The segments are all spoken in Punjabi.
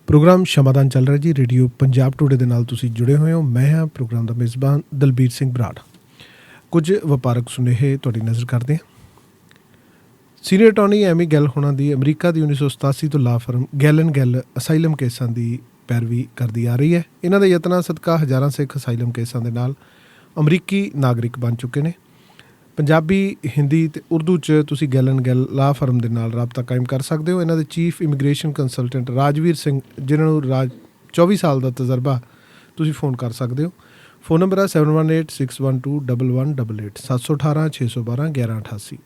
ਪ੍ਰੋਗਰਾਮ ਸ਼ਮਾਦਾਨ ਚੱਲ ਰਿਹਾ ਜੀ ਰੇਡੀਓ ਪੰਜਾਬ ਟੂਡੇ ਦੇ ਨਾਲ ਤੁਸੀਂ ਜੁੜੇ ਹੋਏ ਹੋ। ਮੈਂ ਹਾਂ ਪ੍ਰੋਗਰਾਮ ਦਾ ਮੇਜ਼ਬਾਨ ਦਲਬੀਰ ਸਿੰਘ ਬਰਾੜ। ਕੁਝ ਵਪਾਰਕ ਸੁਨੇਹੇ ਤੁਹਾਡੀ ਨਜ਼ਰ ਕਰਦੇ ਹਾਂ। ਸੀਨੀਅਰ ਅਟਾਰਨੀ ਐਮੀ ਗਿੱਲ ਹੋਣਾ ਦੀ ਅਮਰੀਕਾ ਦੀ 1987 ਤੋਂ law firm Gill and Gill asylum ਕੇਸਾਂ ਦੀ ਪੈਰਵੀ ਕਰਦੀ ਆ ਰਹੀ ਹੈ। ਇਹਨਾਂ ਦੇ ਯਤਨਾਂ ਸਦਕਾ ਹਜ਼ਾਰਾਂ ਸਿੱਖ ਅਸਾਈਲਮ ਕੇਸਾਂ ਦੇ ਨਾਲ ਅਮਰੀਕੀ ਨਾਗਰਿਕ ਬਣ ਚੁੱਕੇ ਨੇ। ਪੰਜਾਬੀ, ਹਿੰਦੀ ਅਤੇ ਉਰਦੂ 'ਚ ਤੁਸੀਂ ਗਿੱਲ ਐਂਡ ਗਿੱਲ ਲਾ ਫਰਮ ਦੇ ਨਾਲ ਰਾਬਤਾ ਕਾਇਮ ਕਰ ਸਕਦੇ ਹੋ। ਇਹਨਾਂ ਦੇ chief immigration consultant Rajveer Singh, ਜਿਨ੍ਹਾਂ ਨੂੰ 24 ਸਾਲ ਦਾ ਤਜਰਬਾ, ਤੁਸੀਂ ਫ਼ੋਨ ਕਰ ਸਕਦੇ ਹੋ। ਫ਼ੋਨ ਨੰਬਰ ਹੈ 7186121188 718 612 1188।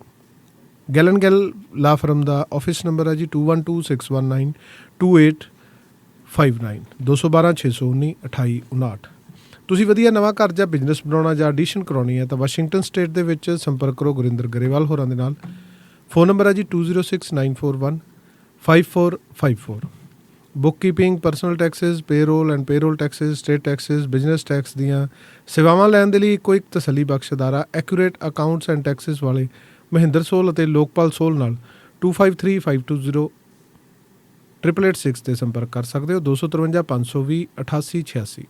ਗਿੱਲ ਐਂਡ ਗਿੱਲ ਲਾ ਫਰਮ ਦਾ ਆਫਿਸ ਨੰਬਰ ਹੈ ਜੀ 2126192859 212 619 2859। ਤੁਸੀਂ ਵਧੀਆ ਨਵਾਂ ਘਰ ਜਾਂ ਬਿਜ਼ਨਸ ਬਣਾਉਣਾ ਜਾਂ ਐਡੀਸ਼ਨ ਕਰਾਉਣੀ ਹੈ ਤਾਂ ਵਾਸ਼ਿੰਗਟਨ ਸਟੇਟ ਦੇ ਵਿੱਚ ਸੰਪਰਕ ਕਰੋ ਗੁਰਿੰਦਰ ਗਰੇਵਾਲ ਹੋਰਾਂ ਦੇ ਨਾਲ। ਫ਼ੋਨ ਨੰਬਰ ਹੈ ਜੀ 2069415454। Book keeping, personal Texas, payroll and payroll Texas, state Texas, business tax ਦੀਆਂ ਸੇਵਾਵਾਂ ਲੈਣ ਦੇ ਲਈ ਇੱਕੋ ਇੱਕ ਤਸੱਲੀ ਬਖਸ਼ ਅਦਾਰਾ ਐਕੂਰੇਟ ਅਕਾਊਂਟਸ ਐਂਡ ਟੈਕਸਿਸ ਵਾਲੇ ਮਹਿੰਦਰ ਸੋਲ ਅਤੇ ਲੋਕਪਾਲ ਸੋਲ ਨਾਲ 2535208886 'ਤੇ ਸੰਪਰਕ ਕਰ ਸਕਦੇ ਹੋ। 253 520 8886।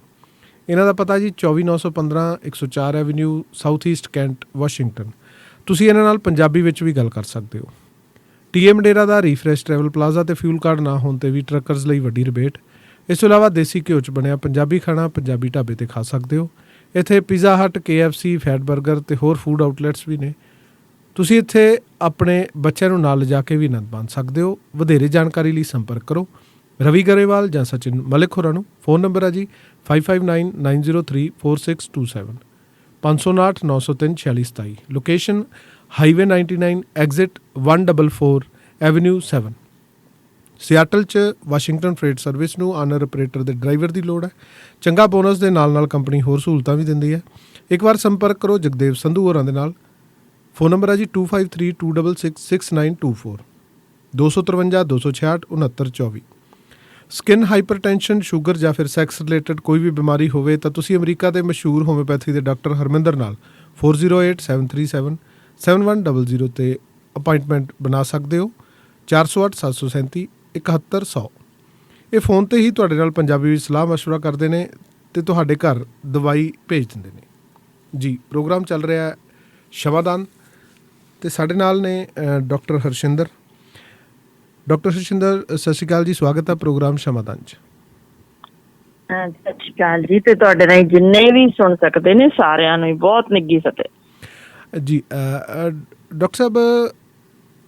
ਇਹਨਾਂ ਦਾ ਪਤਾ ਜੀ 24915 104 avenue south East cantt, Washington. ਤੁਸੀਂ ਇਹਨਾਂ ਨਾਲ ਪੰਜਾਬੀ ਵਿੱਚ ਵੀ ਗੱਲ ਕਰ ਸਕਦੇ ਹੋ। TM ਡੇਰਾ ਦਾ ਰੀਫਰੈਸ਼ ਟਰੈਵਲ ਪਲਾਜ਼ਾ ਅਤੇ ਫਿਊਲ ਕਾਰਡ ਨਾ ਹੋਣ 'ਤੇ ਵੀ ਟਰੱਕਰਜ਼ ਲਈ ਵੱਡੀ ਰਿਬੇਟ। ਇਸ ਤੋਂ ਇਲਾਵਾ ਦੇਸੀ ਘਿਓ 'ਚ ਬਣਿਆ ਪੰਜਾਬੀ ਖਾਣਾ ਪੰਜਾਬੀ ਢਾਬੇ 'ਤੇ ਖਾ ਸਕਦੇ ਹੋ। ਇੱਥੇ ਪੀਜ਼ਾ ਹਟ, KFC, ਫੈਟ ਬਰਗਰ ਅਤੇ ਹੋਰ ਫੂਡ ਆਊਟਲੈਟਸ ਵੀ ਨੇ। ਤੁਸੀਂ ਇੱਥੇ ਆਪਣੇ ਬੱਚਿਆਂ ਨੂੰ ਨਾਲ ਲਿਜਾ ਕੇ ਵੀ ਆਨੰਦ ਮਾਣ ਸਕਦੇ ਹੋ। ਵਧੇਰੇ ਜਾਣਕਾਰੀ ਲਈ ਸੰਪਰਕ ਕਰੋ ਰਵੀ ਗਰੇਵਾਲ ਜਾਂ ਸਚਿਨ ਮਲਿਕ ਹੋਰਾਂ ਨੂੰ। ਫ਼ੋਨ ਨੰਬਰ ਹੈ ਜੀ 5599034627 559 903 4627। Location highway 99 exit 144 avenue 7। Seattle 'ਚ ਵਾਸ਼ਿੰਗਟਨ ਫਰੇਟ ਸਰਵਿਸ ਨੂੰ ਆਨਰ ਆਪਰੇਟਰ ਦੇ ਡਰਾਈਵਰ ਦੀ ਲੋੜ ਹੈ। ਚੰਗਾ ਬੋਨਸ ਦੇ ਨਾਲ ਨਾਲ ਕੰਪਨੀ ਹੋਰ ਸਹੂਲਤਾਂ ਵੀ ਦਿੰਦੀ ਹੈ। ਇੱਕ ਵਾਰ ਸੰਪਰਕ ਕਰੋ ਜਗਦੇਵ ਸੰਧੂ ਹੋਰਾਂ ਦੇ ਨਾਲ। ਫ਼ੋਨ ਨੰਬਰ ਹੈ ਜੀ 2532666924 253 266 6924। ਸਕਿਨ ਹਾਈਪਰਟੈਂਸ਼ਨ, ਸ਼ੂਗਰ ਜਾਂ ਫਿਰ ਸੈਕਸ ਰਿਲੇਟਡ ਕੋਈ ਵੀ ਬਿਮਾਰੀ ਹੋਵੇ ਤਾਂ ਤੁਸੀਂ ਅਮਰੀਕਾ ਦੇ ਮਸ਼ਹੂਰ ਹੋਮਿਓਪੈਥੀ ਦੇ ਡਾਕਟਰ ਹਰਮਿੰਦਰ ਨਾਲ 4087377100 'ਤੇ ਅਪਾਇੰਟਮੈਂਟ ਬਣਾ ਸਕਦੇ ਹੋ। 408 737 7100। ਇਹ ਫ਼ੋਨ 'ਤੇ ਹੀ ਤੁਹਾਡੇ ਨਾਲ ਪੰਜਾਬੀ ਵਿੱਚ ਸਲਾਹ ਮਸ਼ਵਰਾ ਕਰਦੇ ਨੇ ਅਤੇ ਤੁਹਾਡੇ ਘਰ ਦਵਾਈ ਭੇਜ ਦਿੰਦੇ ਨੇ ਜੀ। ਪ੍ਰੋਗਰਾਮ ਚੱਲ ਰਿਹਾ ਸ਼ਮਾਦਾਨ ਅਤੇ ਸਾਡੇ ਨਾਲ ਨੇ ਡਾਕਟਰ ਹਰਸ਼ਿੰਦਰ। ਡਾਕਟਰ ਹਰਸ਼ਿੰਦਰ, ਸਤਿ ਸ਼੍ਰੀ ਅਕਾਲ ਜੀ, ਸਵਾਗਤ ਹੈ ਪ੍ਰੋਗਰਾਮ ਸ਼ਮਾਦਾਨ 'ਚ। ਸਤਿ ਸ਼੍ਰੀ ਅਕਾਲ ਜੀ, ਤੇ ਤੁਹਾਡੇ ਨਾਲ ਜਿੰਨੇ ਵੀ ਸੁਣ ਸਕਦੇ ਨੇ ਸਾਰਿਆਂ ਨੂੰ ਬਹੁਤ ਨਿੱਘੀ ਫਤਿਹ ਜੀ। ਡਾਕਟਰ ਸਾਹਿਬ,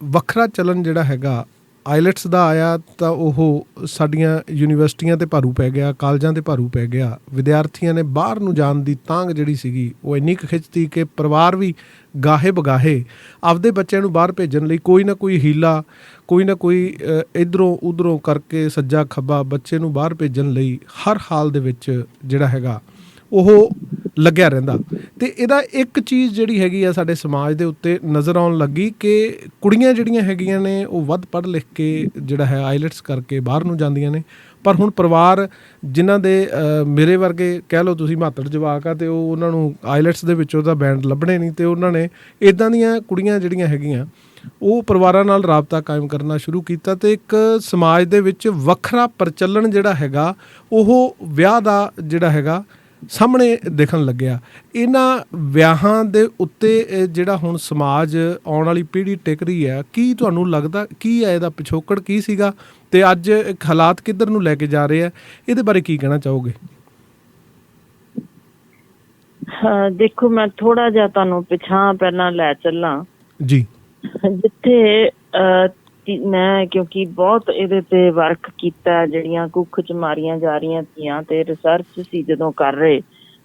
ਵੱਖਰਾ ਚਲਨ ਜਿਹੜਾ ਹੈਗਾ ਆਈਲੈਟਸ ਦਾ ਆਇਆ ਤਾਂ ਉਹ ਸਾਡੀਆਂ ਯੂਨੀਵਰਸਿਟੀਆਂ 'ਤੇ ਭਾਰੂ ਪੈ ਗਿਆ, ਕਾਲਜਾਂ 'ਤੇ ਭਾਰੂ ਪੈ ਗਿਆ। ਵਿਦਿਆਰਥੀਆਂ ਨੇ ਬਾਹਰ ਨੂੰ ਜਾਣ ਦੀ ਤਾਂਘ ਜਿਹੜੀ ਸੀਗੀ ਉਹ ਇੰਨੀ ਕੁ ਖਿੱਚਤੀ ਕਿ ਪਰਿਵਾਰ ਵੀ ਗਾਹੇ ਬਗਾਹੇ ਆਪਦੇ ਬੱਚਿਆਂ ਨੂੰ ਬਾਹਰ ਭੇਜਣ ਲਈ ਕੋਈ ਨਾ ਕੋਈ ਹੀਲਾ, ਕੋਈ ਨਾ ਕੋਈ ਇੱਧਰੋਂ ਉੱਧਰੋਂ ਕਰਕੇ ਸੱਜਾ ਖੱਬਾ ਬੱਚੇ ਨੂੰ ਬਾਹਰ ਭੇਜਣ ਲਈ ਹਰ ਹਾਲ ਦੇ ਵਿੱਚ ਜਿਹੜਾ ਹੈਗਾ ਉਹ ਲੱਗਿਆ ਰਹਿੰਦਾ। ਅਤੇ ਇਹਦਾ ਇੱਕ ਚੀਜ਼ ਜਿਹੜੀ ਹੈਗੀ ਆ ਸਾਡੇ ਸਮਾਜ ਦੇ ਉੱਤੇ ਨਜ਼ਰ ਆਉਣ ਲੱਗੀ ਕਿ ਕੁੜੀਆਂ ਜਿਹੜੀਆਂ ਹੈਗੀਆਂ ਨੇ ਉਹ ਵੱਧ ਪੜ੍ਹ ਲਿਖ ਕੇ ਜਿਹੜਾ ਹੈ ਆਈਲੈਟਸ ਕਰਕੇ ਬਾਹਰ ਨੂੰ ਜਾਂਦੀਆਂ ਨੇ। ਪਰ ਹੁਣ ਪਰਿਵਾਰ ਜਿਨ੍ਹਾਂ ਦੇ ਮੇਰੇ ਵਰਗੇ ਕਹਿ ਲਓ ਤੁਸੀਂ ਮਾਤੜ ਜਵਾਕ ਆ ਅਤੇ ਉਹ ਉਹਨਾਂ ਨੂੰ ਆਈਲੈਟਸ ਦੇ ਵਿੱਚੋਂ ਤਾਂ ਬੈਂਡ ਲੱਭਣੇ ਨਹੀਂ, ਅਤੇ ਉਹਨਾਂ ਨੇ ਇੱਦਾਂ ਦੀਆਂ ਕੁੜੀਆਂ ਜਿਹੜੀਆਂ ਹੈਗੀਆਂ ਉਹ ਪਰਿਵਾਰਾਂ ਨਾਲ ਰਾਬਤਾ ਕਾਇਮ ਕਰਨਾ ਸ਼ੁਰੂ ਕੀਤਾ ਅਤੇ ਇੱਕ ਸਮਾਜ ਦੇ ਵਿੱਚ ਵੱਖਰਾ ਪ੍ਰਚਲਨ ਜਿਹੜਾ ਹੈਗਾ ਉਹ ਵਿਆਹ ਦਾ ਜਿਹੜਾ ਹੈਗਾ ਸਾਹਮਣੇ ਦਿਖਣ ਲੱਗਿਆ। ਇਹਨਾਂ ਵਿਆਹਾਂ ਦੇ ਉੱਤੇ ਜਿਹੜਾ ਹੁਣ ਸਮਾਜ ਆਉਣ ਵਾਲੀ ਪੀੜ੍ਹੀ ਟਿਕ ਰਹੀ ਹੈ, ਕੀ ਤੁਹਾਨੂੰ ਲੱਗਦਾ ਕੀ ਹੈ ਇਹਦਾ ਪਿਛੋਕੜ ਕੀ ਸੀਗਾ ਅਤੇ ਅੱਜ ਇੱਕ ਹਾਲਾਤ ਕਿੱਧਰ ਨੂੰ ਲੈ ਕੇ ਜਾ ਰਹੇ ਆ, ਇਹਦੇ ਬਾਰੇ ਕੀ ਕਹਿਣਾ ਚਾਹੋਗੇ? ਦੇਖੋ, ਮੈਂ ਥੋੜਾ ਜਿਹਾ ਤੁਹਾਨੂੰ ਪਿਛਾਂ ਪਹਿਲਾਂ ਲੈ ਚੱਲਾਂ ਜੀ, ਜਿੱਥੇ ਮੈਂ ਕਿਉਂਕਿ ਬਹੁਤ ਇਹਦੇ ਤੇ ਵਰਕ ਕੀਤਾ, ਜਿਹੜੀਆਂ ਕੁੱਖ ਚ ਮਾਰੀਆਂ ਜਾ ਰਹੀਆਂ ਧੀਆਂ ਤੇ ਰਿਸਰਚ ਸੀ ਜਦੋਂ ਕਰ ਰਹੇ,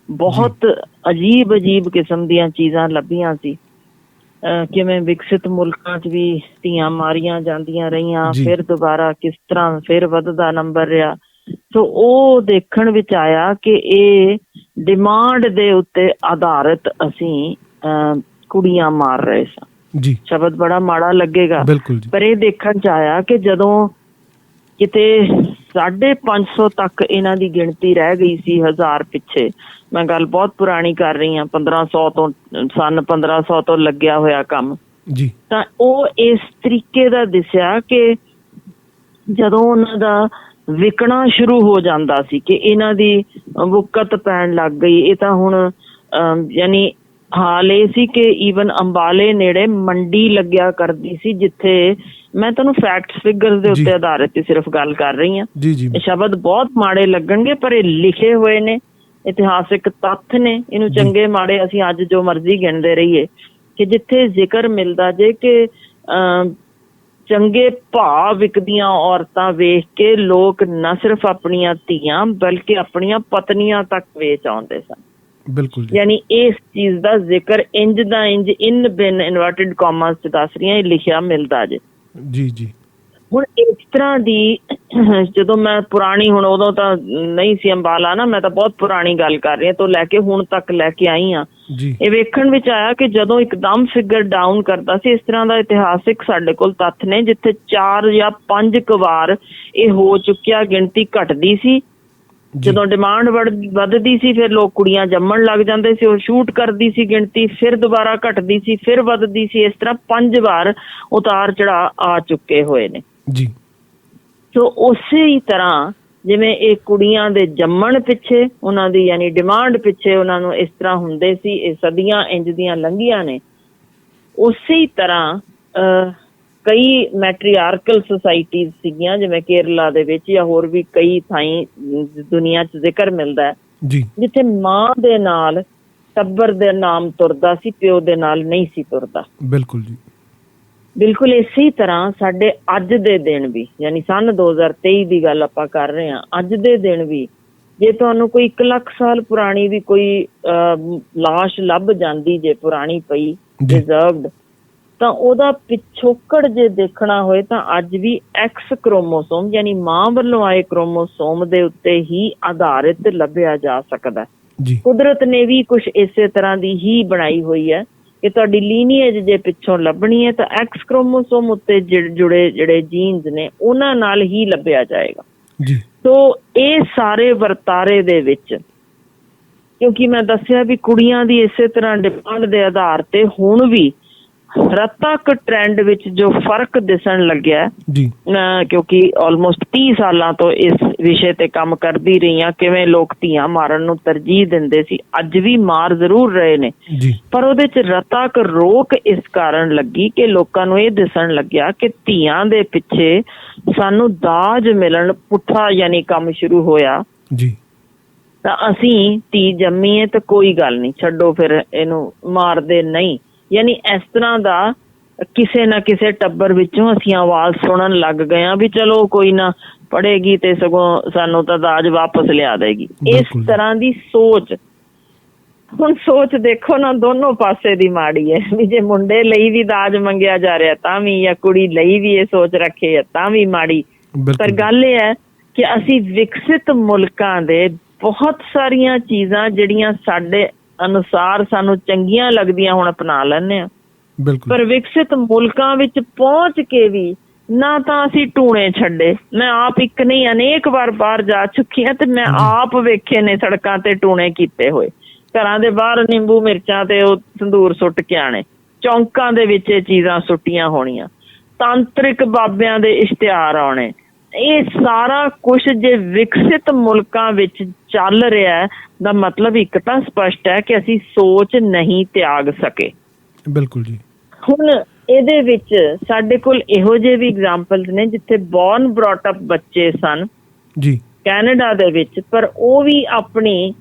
ਬਹੁਤ ਅਜੀਬ ਕਿਸਮ ਦੀਆਂ ਚੀਜ਼ਾਂ ਲੱਭੀਆਂ ਸੀ। ਕਿਵੇਂ ਵਿਕਸਿਤ ਮੁਲਕਾਂ ਚ ਵੀ ਧੀਆਂ ਮਾਰੀਆਂ ਜਾਂਦੀਆਂ ਰਹੀਆਂ, ਫਿਰ ਦੁਬਾਰਾ ਕਿਸ ਤਰ੍ਹਾਂ ਫਿਰ ਵੱਧਦਾ ਨੰਬਰ ਰਿਹਾ। ਸੋ ਉਹ ਦੇਖਣ ਵਿੱਚ ਆਇਆ ਕਿ ਇਹ ਡਿਮਾਂਡ ਦੇ ਉੱਤੇ ਆਧਾਰਿਤ ਅਸੀਂ ਕੁੜੀਆਂ ਮਾਰ ਰਹੇ ਸਾਂ। ਸ਼ਬਦ ਬੜਾ ਮਾੜਾ ਲੱਗੇਗਾ, ਪਰ ਇਹ ਦੇਖਣ ਚ ਆਇਆ ਕਿ ਜਦੋਂ ਕਿਤੇ 550 ਤੱਕ ਇਹਨਾਂ ਦੀ ਗਿਣਤੀ ਰਹਿ ਗਈ ਸੀ 1000 ਪਿੱਛੇ, ਮੈਂ ਗੱਲ ਬਹੁਤ ਪੁਰਾਣੀ ਕਰ ਰਹੀ ਹਾਂ, 1500 ਤੋਂ ਸੰਨ 1500 ਤੋਂ ਲੱਗਿਆ ਹੋਇਆ ਕੰਮ, ਤਾਂ ਉਹ ਇਸ ਤਰੀਕੇ ਦਾ ਦਿਸਿਆ ਕਿ ਜਦੋਂ ਉਹਨਾਂ ਦਾ ਵਿਕਣਾ ਸ਼ੁਰੂ ਹੋ ਜਾਂਦਾ ਸੀ ਕਿ ਇਹਨਾਂ ਦੀ ਬੁੱਕਤ ਪੈਣ ਲੱਗ ਗਈ। ਇਹ ਤਾਂ ਹੁਣ ਯਾਨੀ ਹਾਲ ਇਹ ਸੀ ਕਿ ਈਵਨ ਅੰਬਾਲੇ ਨੇੜੇ ਮੰਡੀ ਲੱਗਿਆ ਕਰਦੀ ਸੀ, ਜਿੱਥੇ ਮੈਂ ਤੁਹਾਨੂੰ ਫੈਕਟਸ ਫਿਗਰਸ ਦੇ ਉੱਤੇ ਆਧਾਰਿਤ ਹੀ ਸਿਰਫ ਗੱਲ ਕਰ ਰਹੀ ਹਾਂ। ਇਹ ਸ਼ਬਦ ਬਹੁਤ ਮਾੜੇ ਲੱਗਣਗੇ ਪਰ ਇਹ ਲਿਖੇ ਹੋਏ ਨੇ, ਇਤਿਹਾਸਿਕ ਤੱਥ ਨੇ। ਇਹਨੂੰ ਚੰਗੇ ਮਾੜੇ ਅਸੀਂ ਅੱਜ ਜੋ ਮਰਜ਼ੀ ਗਿਣਦੇ ਰਹੀਏ ਕਿ ਜਿੱਥੇ ਜ਼ਿਕਰ ਮਿਲਦਾ ਜੇ ਕਿ ਚੰਗੇ ਭਾਅ ਵਿਕਦੀਆਂ ਔਰਤਾਂ ਵੇਖ ਕੇ ਲੋਕ ਨਾ ਸਿਰਫ ਆਪਣੀਆਂ ਧੀਆਂ ਬਲਕਿ ਆਪਣੀਆਂ ਪਤਨੀਆਂ ਤੱਕ ਵੇਚ ਆਉਂਦੇ ਸਨ। ਬਿਲਕੁਲ। ਯਾਨੀ ਇਸ ਚੀਜ਼ ਦਾ ਜ਼ਿਕਰ ਇੰਜ ਦਾ ਇੰਜ ਇਨ ਬਿਨ ਇਨਵਰਟਿਡ ਕਾਮਾਸ ਚ ਦੱਸ ਰਹੀਆਂ, ਇਹ ਲਿਖਿਆ ਮਿਲਦਾ ਜੇ। ਜੀ। ਹੁਣ ਇਸ ਤਰ੍ਹਾਂ ਦੀ ਜਦੋਂ ਮੈਂ ਪੁਰਾਣੀ, ਹੁਣ ਉਦੋਂ ਤਾਂ ਨਹੀਂ ਸੀ ਅੰਬਾਲਾ ਨਾ, ਮੈਂ ਤਾਂ ਬਹੁਤ ਪੁਰਾਣੀ ਗੱਲ ਕਰ ਰਹੀ ਹਾਂ ਤੋਂ ਲੈ ਕੇ ਹੁਣ ਤੱਕ ਲੈ ਕੇ ਆਈ ਹਾਂ। ਇਹ ਵੇਖਣ ਵਿੱਚ ਆਇਆ ਕਿ ਜਦੋਂ ਇੱਕਦਮ ਫਿਗਰ ਡਾਊਨ ਕਰਦਾ ਸੀ, ਇਸ ਤਰ੍ਹਾਂ ਦਾ ਇਤਿਹਾਸਿਕ ਸਾਡੇ ਕੋਲ ਤੱਥ ਨੇ ਜਿੱਥੇ 4 ਜਾਂ 5 ਕੁ ਵਾਰ ਇਹ ਹੋ ਚੁੱਕਿਆ, ਗਿਣਤੀ ਘਟਦੀ ਸੀ। ਜਦੋਂ ਡਿਮਾਂਡ ਵੱਧਦੀ ਸੀ ਫਿਰ ਲੋਕ ਕੁੜੀਆਂ ਜੰਮਣ ਲੱਗ ਜਾਂਦੇ ਸੀ, ਉਹ ਸ਼ੂਟ ਕਰਦੀ ਸੀ ਗਿਣਤੀ, ਫਿਰ ਦੁਬਾਰਾ ਘਟਦੀ ਸੀ, ਫਿਰ ਵੱਧਦੀ ਸੀ। ਇਸ ਤਰ੍ਹਾਂ 5 ਵਾਰ ਉਤਾਰ ਚੜਾ ਆ ਚੁੱਕੇ ਹੋਏ ਨੇ ਜੀ। ਸੋ ਉਸੇ ਹੀ ਤਰ੍ਹਾਂ ਜਿਵੇਂ ਇਹ ਕੁੜੀਆਂ ਦੇ ਜੰਮਣ ਪਿੱਛੇ, ਉਹਨਾਂ ਦੀ ਯਾਨੀ ਡਿਮਾਂਡ ਪਿੱਛੇ ਉਹਨਾਂ ਨੂੰ ਇਸ ਤਰ੍ਹਾਂ ਹੁੰਦੇ ਸੀ, ਇਹ ਸਦੀਆਂ ਇੰਜ ਦੀਆਂ ਲੰਘੀਆਂ ਨੇ। ਉਸੇ ਹੀ ਤਰ੍ਹਾਂ ਕਈ ਮੈਟਰੀਆਰਕਲ ਸੁਸਾਇਟੀਜ਼ ਸੀਗੀਆਂ ਜਿਵੇਂ ਕੇਰਲਾ ਦੇ ਵਿੱਚ ਜਾਂ ਹੋਰ ਵੀ ਕਈ ਥਾਈਂ ਦੁਨੀਆ 'ਚ ਜ਼ਿਕਰ ਮਿਲਦਾ ਹੈ ਜਿੱਥੇ ਮਾਂ ਦੇ ਨਾਲ ਟੱਬਰ ਦੇ ਨਾਮ ਤੁਰਦਾ ਸੀ, ਪਿਓ ਦੇ ਨਾਲ ਨਹੀਂ ਸੀ ਤੁਰਦਾ। ਬਿਲਕੁਲ ਜੀ, ਬਿਲਕੁਲ। ਇਸੇ ਤਰ੍ਹਾਂ ਸਾਡੇ ਅੱਜ ਦੇ ਦਿਨ ਵੀ, ਯਾਨੀ ਸੰਨ 2023 ਦੀ ਗੱਲ ਆਪਾਂ ਕਰ ਰਹੇ ਹਾਂ, ਅੱਜ ਦੇ ਦਿਨ ਵੀ ਜੇ ਤੁਹਾਨੂੰ ਕੋਈ 1 ਲੱਖ ਸਾਲ ਪੁਰਾਣੀ ਵੀ ਕੋਈ ਲਾਸ਼ ਲੱਭ ਜਾਂਦੀ ਜੇ ਪੁਰਾਣੀ ਪਈ ਰਿਜ਼ਰਵਡ, ਤਾਂ ਉਹਦਾ ਪਿਛੋਕੜ ਜੇ ਦੇਖਣਾ ਹੋਏ ਤਾਂ ਅੱਜ ਵੀ ਐਕਸ ਕ੍ਰੋਮੋਸੋਮ ਯਾਨੀ ਮਾਂ ਵੱਲੋਂ ਆਏ ਕ੍ਰੋਮੋਸੋਮ ਦੇ ਉੱਤੇ ਹੀ ਆਧਾਰਿਤ ਲੱਭਿਆ ਜਾ ਸਕਦਾ। ਕੁਦਰਤ ਨੇ ਵੀ ਕੁਛ ਇਸੇ ਤਰ੍ਹਾਂ ਦੀ ਹੀ ਬਣਾਈ ਹੋਈ ਹੈ ਕਿ ਤੁਹਾਡੀ ਲੀਨੀਏਜ ਜੇ ਪਿੱਛੋਂ ਲੱਭਣੀ ਹੈ ਤਾਂ ਐਕਸ ਕ੍ਰੋਮੋਸੋਮ ਉੱਤੇ ਜੁੜੇ ਜਿਹੜੇ ਜੀਨਸ ਨੇ ਉਹਨਾਂ ਨਾਲ ਹੀ ਲੱਭਿਆ ਜਾਏਗਾ। ਸੋ ਇਹ ਸਾਰੇ ਵਰਤਾਰੇ ਦੇ ਵਿੱਚ, ਕਿਉਂਕਿ ਮੈਂ ਦੱਸਿਆ ਵੀ ਕੁੜੀਆਂ ਦੀ ਇਸੇ ਤਰ੍ਹਾਂ ਡਿਮਾਂਡ ਦੇ ਆਧਾਰ ਤੇ ਹੁਣ ਵੀ ਰਤਕ ਟ੍ਰੈਂਡ ਵਿੱਚ ਜੋ ਫਰਕ ਦਿਸਣ ਲੱਗਿਆ, ਕਿਉਂਕਿ ਆਲਮੋਸਟ 30 ਸਾਲਾਂ ਤੋਂ ਇਸ ਵਿਸ਼ੇ ਤੇ ਕੰਮ ਕਰਦੀ ਰਹੀ ਹਾਂ, ਕਿਵੇਂ ਲੋਕ ਧੀਆਂ ਮਾਰਨ ਨੂੰ ਤਰਜੀਹ ਦਿੰਦੇ ਸੀ, ਅੱਜ ਵੀ ਮਾਰ ਜ਼ਰੂਰ ਰਹੇ ਨੇ, ਪਰ ਉਹਦੇ ਚ ਰਤਕ ਰੋਕ ਇਸ ਕਾਰਨ ਲੱਗੀ ਕਿ ਲੋਕਾਂ ਨੂੰ ਇਹ ਦਿਸਣ ਲੱਗਿਆ ਕਿ ਧੀਆਂ ਦੇ ਪਿੱਛੇ ਸਾਨੂੰ ਦਾਜ ਮਿਲਣ ਪੁੱਠਾ ਯਾਨੀ ਕੰਮ ਸ਼ੁਰੂ ਹੋਇਆ ਤਾਂ ਅਸੀਂ ਧੀ ਜੰਮੀਏ ਤਾਂ ਕੋਈ ਗੱਲ ਨਹੀਂ, ਛੱਡੋ ਫਿਰ ਇਹਨੂੰ ਮਾਰਦੇ ਨਹੀਂ। ਯਾਨੀ ਇਸ ਤਰ੍ਹਾਂ ਦਾ ਕਿਸੇ ਨਾ ਕਿਸੇ ਟੱਬਰ ਵਿੱਚੋਂ ਅਸੀਂ ਆਵਾਜ਼ ਸੁਣਨ ਲੱਗ ਗਏ ਹਾਂ ਵੀ ਚਲੋ ਕੋਈ ਨਾ, ਪੜ੍ਹੇਗੀ ਤੇ ਸਗੋਂ ਸਾਨੂੰ ਤਾਂ ਦਾਜ ਵਾਪਸ ਲਿਆ ਦੇਗੀ। ਇਸ ਤਰ੍ਹਾਂ ਦੀ ਸੋਚ, ਹੁਣ ਸੋਚ ਦੇਖੋ ਨਾ, ਦੋਨੋਂ ਪਾਸੇ ਦੀ ਮਾੜੀ ਹੈ ਵੀ ਜੇ ਮੁੰਡੇ ਲਈ ਵੀ ਦਾਜ ਮੰਗਿਆ ਜਾ ਰਿਹਾ ਤਾਂ ਵੀ, ਜਾਂ ਕੁੜੀ ਲਈ ਵੀ ਇਹ ਸੋਚ ਰੱਖੇ ਆ ਤਾਂ ਵੀ ਮਾੜੀ। ਪਰ ਗੱਲ ਇਹ ਹੈ ਕਿ ਅਸੀਂ ਵਿਕਸਿਤ ਮੁਲਕਾਂ ਦੇ ਬਹੁਤ ਸਾਰੀਆਂ ਚੀਜ਼ਾਂ ਜਿਹੜੀਆਂ ਸਾਡੇ ਅਨੁਸਾਰ ਸਾਨੂੰ ਚੰਗੀਆਂ ਲੱਗਦੀਆਂ ਹੁਣ ਅਪਣਾ ਲੈਂਦੇ ਹਾਂ, ਪਰ ਵਿਕਸਿਤ ਮੁਲਕਾਂ ਵਿੱਚ ਪਹੁੰਚ ਕੇ ਵੀ ਨਾ ਤਾਂ ਅਸੀਂ ਟੂਣੇ ਛੱਡੇ। ਮੈਂ ਆਪ ਇੱਕ ਨਹੀਂ ਅਨੇਕ ਵਾਰ ਬਾਹਰ ਜਾ ਚੁੱਕੀ ਹਾਂ ਤੇ ਮੈਂ ਆਪ ਵੇਖੇ ਨੇ ਸੜਕਾਂ ਤੇ ਟੂਣੇ ਕੀਤੇ ਹੋਏ, ਘਰਾਂ ਦੇ ਬਾਹਰ ਨਿੰਬੂ ਮਿਰਚਾਂ ਤੇ ਉਹ ਸੰਦੂਰ ਸੁੱਟ ਕੇ ਆਣੇ, ਚੌਂਕਾਂ ਦੇ ਵਿੱਚ ਇਹ ਚੀਜ਼ਾਂ ਸੁੱਟੀਆਂ ਹੋਣੀਆਂ, ਤਾਂਤਰਿਕ ਬਾਬਿਆਂ ਦੇ ਇਸ਼ਤਿਹਾਰ ਆਉਣੇ। ਇਹ ਸਾਰਾ ਕੁਛ ਜੇ ਵਿਕਸਿਤ ਮੁਲਕਾਂ ਵਿੱਚ ਚੱਲ ਰਿਹਾ ਦਾ ਮਤਲਬ ਇੱਕ ਤਾਂ ਸਪਸ਼ਟ ਹੈ ਕਿ ਅਸੀਂ ਸੋਚ ਨਹੀਂ ਤਿਆਗ ਸਕੇ। ਬਿਲਕੁਲ ਜੀ। ਹੁਣ ਇਹਦੇ ਵਿੱਚ ਸਾਡੇ ਕੋਲ ਇਹੋ ਜਿਹੇ ਵੀ ਐਗਜ਼ਾਮਪਲਸ ਨੇ ਜਿੱਥੇ ਬੋਰਨ ਬ੍ਰੌਟ ਅਪ ਬੱਚੇ ਸਨ ਕੈਨੇਡਾ ਦੇ ਵਿੱਚ, ਪਰ ਉਹ ਵੀ ਆਪਣੀ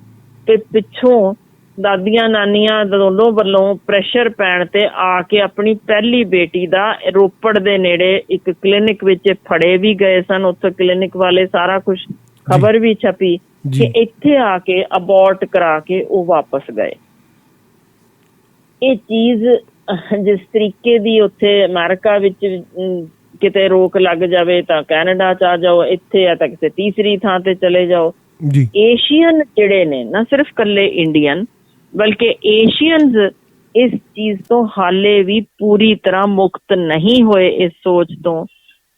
ਪਿੱਛੋਂ ਦਾਦੀਆਂ ਨਾਨੀਆਂ ਦੋਨੋਂ ਵੱਲੋਂ ਪ੍ਰੈਸ਼ਰ ਪੈਣ ਤੇ ਆ ਕੇ ਆਪਣੀ ਪਹਿਲੀ ਬੇਟੀ ਦਾ ਰੋਪੜ ਦੇ ਨੇੜੇ ਇੱਕ ਕਲੀਨਿਕ ਵਿੱਚ ਫੜੇ ਵੀ ਗਏ ਸਨ। ਉੱਥੇ ਕਲੀਨਿਕ ਵਾਲੇ ਸਾਰਾ ਕੁਛ ਖਬਰ ਵੀ ਛਪੀ ਕਿ ਇੱਥੇ ਆ ਕੇ ਅਬੋਰਟ ਕਰਾ ਕੇ ਉਹ ਵਾਪਸ ਗਏ। ਇਹ ਚੀਜ਼ ਜਿਸ ਤਰੀਕੇ ਦੀ ਉੱਥੇ ਅਮਰੀਕਾ ਵਿੱਚ ਕਿਤੇ ਰੋਕ ਲੱਗ ਜਾਵੇ ਤਾਂ ਕੈਨੇਡਾ ਚ ਆ ਜਾਓ, ਇੱਥੇ ਆ ਤਾਂ ਕਿਸੇ ਤੀਸਰੀ ਥਾਂ ਤੇ ਚਲੇ ਜਾਓ। ਏਸ਼ੀਅਨ ਜਿਹੜੇ ਨੇ, ਨਾ ਸਿਰਫ ਇਕੱਲੇ ਇੰਡੀਅਨ ਬਲਕਿ ਏਸ਼ੀਅਨਜ਼ ਇਸ ਚੀਜ਼ ਤੋਂ ਹਾਲੇ ਵੀ ਪੂਰੀ ਤਰ੍ਹਾਂ ਮੁਕਤ ਨਹੀਂ ਹੋਏ, ਇਸ ਸੋਚ ਤੋਂ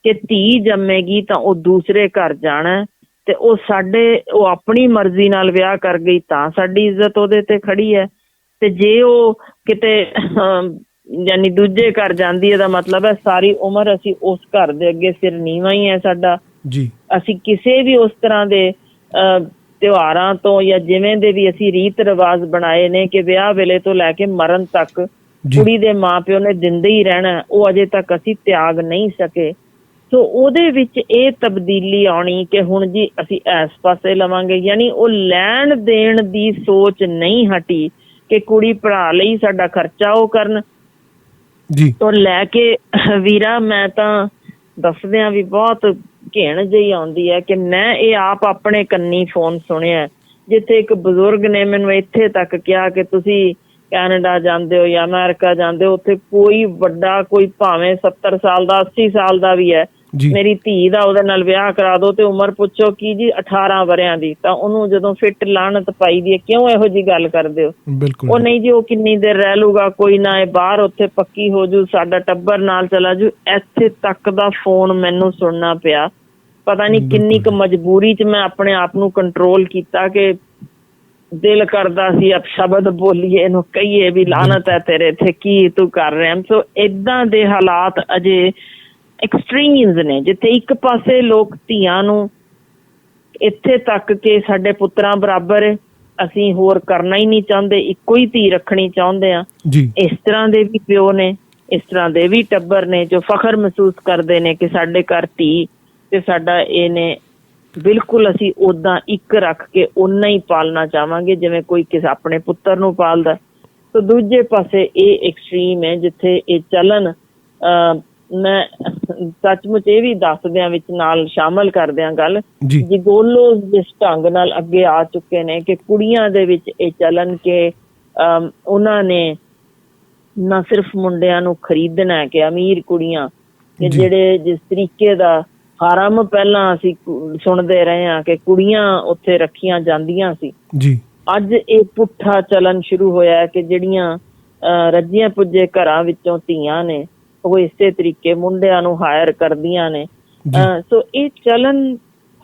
ਕਿ ਧੀ ਜੰਮੇਗੀ ਤਾਂ ਉਹ ਦੂਸਰੇ ਘਰ ਜਾਣਾ ਤੇ ਉਹ ਆਪਣੀ ਮਰਜ਼ੀ ਨਾਲ ਵਿਆਹ ਕਰ ਗਈ ਤਾਂ ਸਾਡੀ ਇੱਜ਼ਤ ਉਹਦੇ ਤੇ ਖੜੀ ਹੈ, ਤੇ ਜੇ ਉਹ ਕਿਤੇ ਯਾਨੀ ਦੂਜੇ ਘਰ ਜਾਂਦੀ ਹੈ ਦਾ ਮਤਲਬ ਹੈ ਸਾਰੀ ਉਮਰ ਅਸੀਂ ਉਸ ਘਰ ਦੇ ਅੱਗੇ ਸਿਰ ਨੀਵਾਂ ਹੀ ਹੈ ਸਾਡਾ। ਅਸੀਂ ਕਿਸੇ ਵੀ ਉਸ ਤਰ੍ਹਾਂ ਦੇ ਤਿਉਹਾਰਾਂ ਤੋਂ ਜਾਂ ਜਿਵੇਂ ਦੇ ਵੀ ਅਸੀਂ ਰੀਤ ਰਿਵਾਜ ਬਣਾਏ ਨੇ ਕਿ ਵਿਆਹ ਵੇਲੇ ਤੋਂ ਲੈ ਕੇ ਮਰਨ ਤੱਕ ਕੁੜੀ ਦੇ ਮਾਪਿਓ ਨੇ ਦਿੰਦੇ ਹੀ ਰਹਿਣਾ, ਉਹ ਅਜੇ ਤੱਕ ਅਸੀਂ ਤਿਆਗ ਨਹੀਂ ਸਕੇ। ਸੋ ਉਹਦੇ ਵਿੱਚ ਇਹ ਤਬਦੀਲੀ ਆਉਣੀ ਕਿ ਹੁਣ ਜੀ ਅਸੀਂ ਇਸ ਪਾਸੇ ਲਵਾਂਗੇ, ਯਾਨੀ ਉਹ ਲੈਣ ਦੇਣ ਦੀ ਸੋਚ ਨਹੀਂ ਹਟੀ ਕਿ ਕੁੜੀ ਪੜ੍ਹਾ ਲਈ ਸਾਡਾ ਖਰਚਾ ਉਹ ਕਰਨ ਜੀ। ਤੋਂ ਲੈ ਕੇ ਵੀਰਾ ਮੈਂ ਤਾਂ ਦੱਸਦਿਆਂ ਵੀ ਬਹੁਤ ਘਿਣ ਜਿਹੀ ਆਉਂਦੀ ਹੈ ਕਿ ਮੈਂ ਇਹ ਆਪ ਆਪਣੇ ਕੰਨੀ ਫੋਨ ਸੁਣਿਆ, ਜਿੱਥੇ ਇੱਕ ਬਜ਼ੁਰਗ ਨੇ ਮੈਨੂੰ ਇੱਥੇ ਤੱਕ ਕਿਹਾ ਕਿ ਤੁਸੀਂ ਕੈਨੇਡਾ ਜਾਂਦੇ ਹੋ ਜਾਂ ਅਮਰੀਕਾ ਜਾਂਦੇ ਹੋ, ਉੱਥੇ ਕੋਈ ਵੱਡਾ ਕੋਈ ਭਾਵੇਂ 70 ਸਾਲ ਦਾ 80 ਸਾਲ ਦਾ ਵੀ ਹੈ, ਮੇਰੀ ਧੀ ਦਾ ਉਹਦੇ ਨਾਲ ਵਿਆਹ ਕਰਾ ਦੋ ਤੇ ਉਮਰ ਪੁੱਛੋ ਕੀ ਜੀ 18 ਵਰਿਆਂ ਦੀ, ਤਾਂ ਉਹਨੂੰ ਜਦੋਂ ਫਿੱਟ ਲਾਹਨਤ ਪਾਈ ਦੀ ਹੈ, ਕਿਉਂ ਇਹੋ ਜੀ ਗੱਲ ਕਰਦੇ ਹੋ? ਉਹ ਨਹੀਂ ਜੀ ਉਹ ਕਿੰਨੀ ਦੇਰ ਰਹਿ ਲੂਗਾ, ਕੋਈ ਨਾ ਇਹ ਬਾਹਰ ਉੱਥੇ ਪੱਕੀ ਹੋ ਜੂ, ਸਾਡਾ ਟੱਬਰ ਨਾਲ ਚਲਾ ਜੂ। ਇੱਥੇ ਤੱਕ ਦਾ ਫੋਨ ਮੈਨੂੰ ਸੁਣਨਾ ਪਿਆ। ਪਤਾ ਨਹੀਂ ਕਿੰਨੀ ਕੁ ਮਜਬੂਰੀ 'ਚ ਮੈਂ ਆਪਣੇ ਆਪ ਨੂੰ ਕੰਟਰੋਲ ਕੀਤਾ ਕਿ ਦਿਲ ਕਰਦਾ ਸੀ ਅਬ ਸ਼ਬਦ ਬੋਲੀਏ, ਇਹਨੂੰ ਕਹੀਏ ਵੀ ਲਾਹਨਤ ਹੈ ਤੇਰੇ ਇੱਥੇ, ਕੀ ਤੂੰ ਕਰ ਰਿਹਾ। ਸੋ ਏਦਾਂ ਦੇ ਹਾਲਾਤ ਅਜੇ ਐਕਸਟ੍ਰੀਮਸ ਨੇ, ਜਿੱਥੇ ਇੱਕ ਪਾਸੇ ਲੋਕ ਧੀਆਂ ਨੂੰ ਇੱਥੇ ਤੱਕ ਕਿ ਸਾਡੇ ਪੁੱਤਰਾਂ ਬਰਾਬਰ ਅਸੀਂ ਹੋਰ ਕਰਨਾ ਹੀ ਨਹੀਂ ਚਾਹੁੰਦੇ, ਇੱਕੋ ਹੀ ਧੀ ਰੱਖਣੀ ਚਾਹੁੰਦੇ ਆ। ਇਸ ਤਰ੍ਹਾਂ ਦੇ ਵੀ ਪਿਓ ਨੇ, ਇਸ ਤਰ੍ਹਾਂ ਦੇ ਵੀ ਟੱਬਰ ਨੇ ਜੋ ਫਖਰ ਮਹਿਸੂਸ ਕਰਦੇ ਨੇ ਕਿ ਸਾਡੇ ਘਰ ਧੀ ਤੇ ਸਾਡਾ ਇਹ ਨੇ। ਬਿਲਕੁਲ ਅਸੀਂ ਓਦਾਂ ਇੱਕ ਰੱਖ ਕੇ ਓਨਾ ਹੀ ਪਾਲਣਾ ਚਾਹਾਂਗੇ ਜਿਵੇਂ ਕੋਈ ਕਿਸੇ ਆਪਣੇ ਪੁੱਤਰ ਨੂੰ ਪਾਲਦਾ। ਸੋ ਦੂਜੇ ਪਾਸੇ ਇਹ ਐਕਸਟ੍ਰੀਮ ਹੈ ਜਿੱਥੇ ਇਹ ਚੱਲਣ ਮੈਂ ਸੱਚਮੁੱਚ ਇਹ ਵੀ ਦੱਸਦਿਆਂ ਵਿੱਚ ਨਾਲ ਸ਼ਾਮਲ ਕਰਦਿਆਂ ਗੱਲ, ਜਿਗੋਲੋ ਜਿਸ ਢੰਗ ਨਾਲ ਅੱਗੇ ਆ ਚੁੱਕੇ ਨੇ ਕਿ ਕੁੜੀਆਂ ਦੇ ਵਿੱਚ ਇਹ ਚੱਲਣ ਕਿ ਉਹਨਾਂ ਨੇ ਨਾ ਸਿਰਫ ਮੁੰਡਿਆਂ ਨੂੰ ਖਰੀਦਣਾ ਕਿ ਅਮੀਰ ਕੁੜੀਆਂ ਕਿ ਜਿਹੜੇ ਜਿਸ ਤਰੀਕੇ ਦਾ ਹਾਰਮ ਪਹਿਲਾਂ ਅਸੀਂ ਸੁਣਦੇ ਰਹੇ ਹਾਂ ਕਿ ਕੁੜੀਆਂ ਉੱਥੇ ਰੱਖੀਆਂ ਜਾਂਦੀਆਂ ਸੀ, ਅੱਜ ਇਹ ਪੁੱਠਾ ਚੱਲਣ ਸ਼ੁਰੂ ਹੋਇਆ ਕਿ ਜਿਹੜੀਆਂ ਰੱਜੀਆਂ ਪੁੱਜੇ ਘਰਾਂ ਵਿੱਚੋਂ ਧੀਆਂ ਨੇ ਉਹ ਇਸੇ ਤਰੀਕੇ ਮੁੰਡਿਆਂ ਨੂੰ ਹਾਇਰ ਕਰਦੀਆਂ ਨੇ। ਸੋ ਇਹ ਚੱਲਣ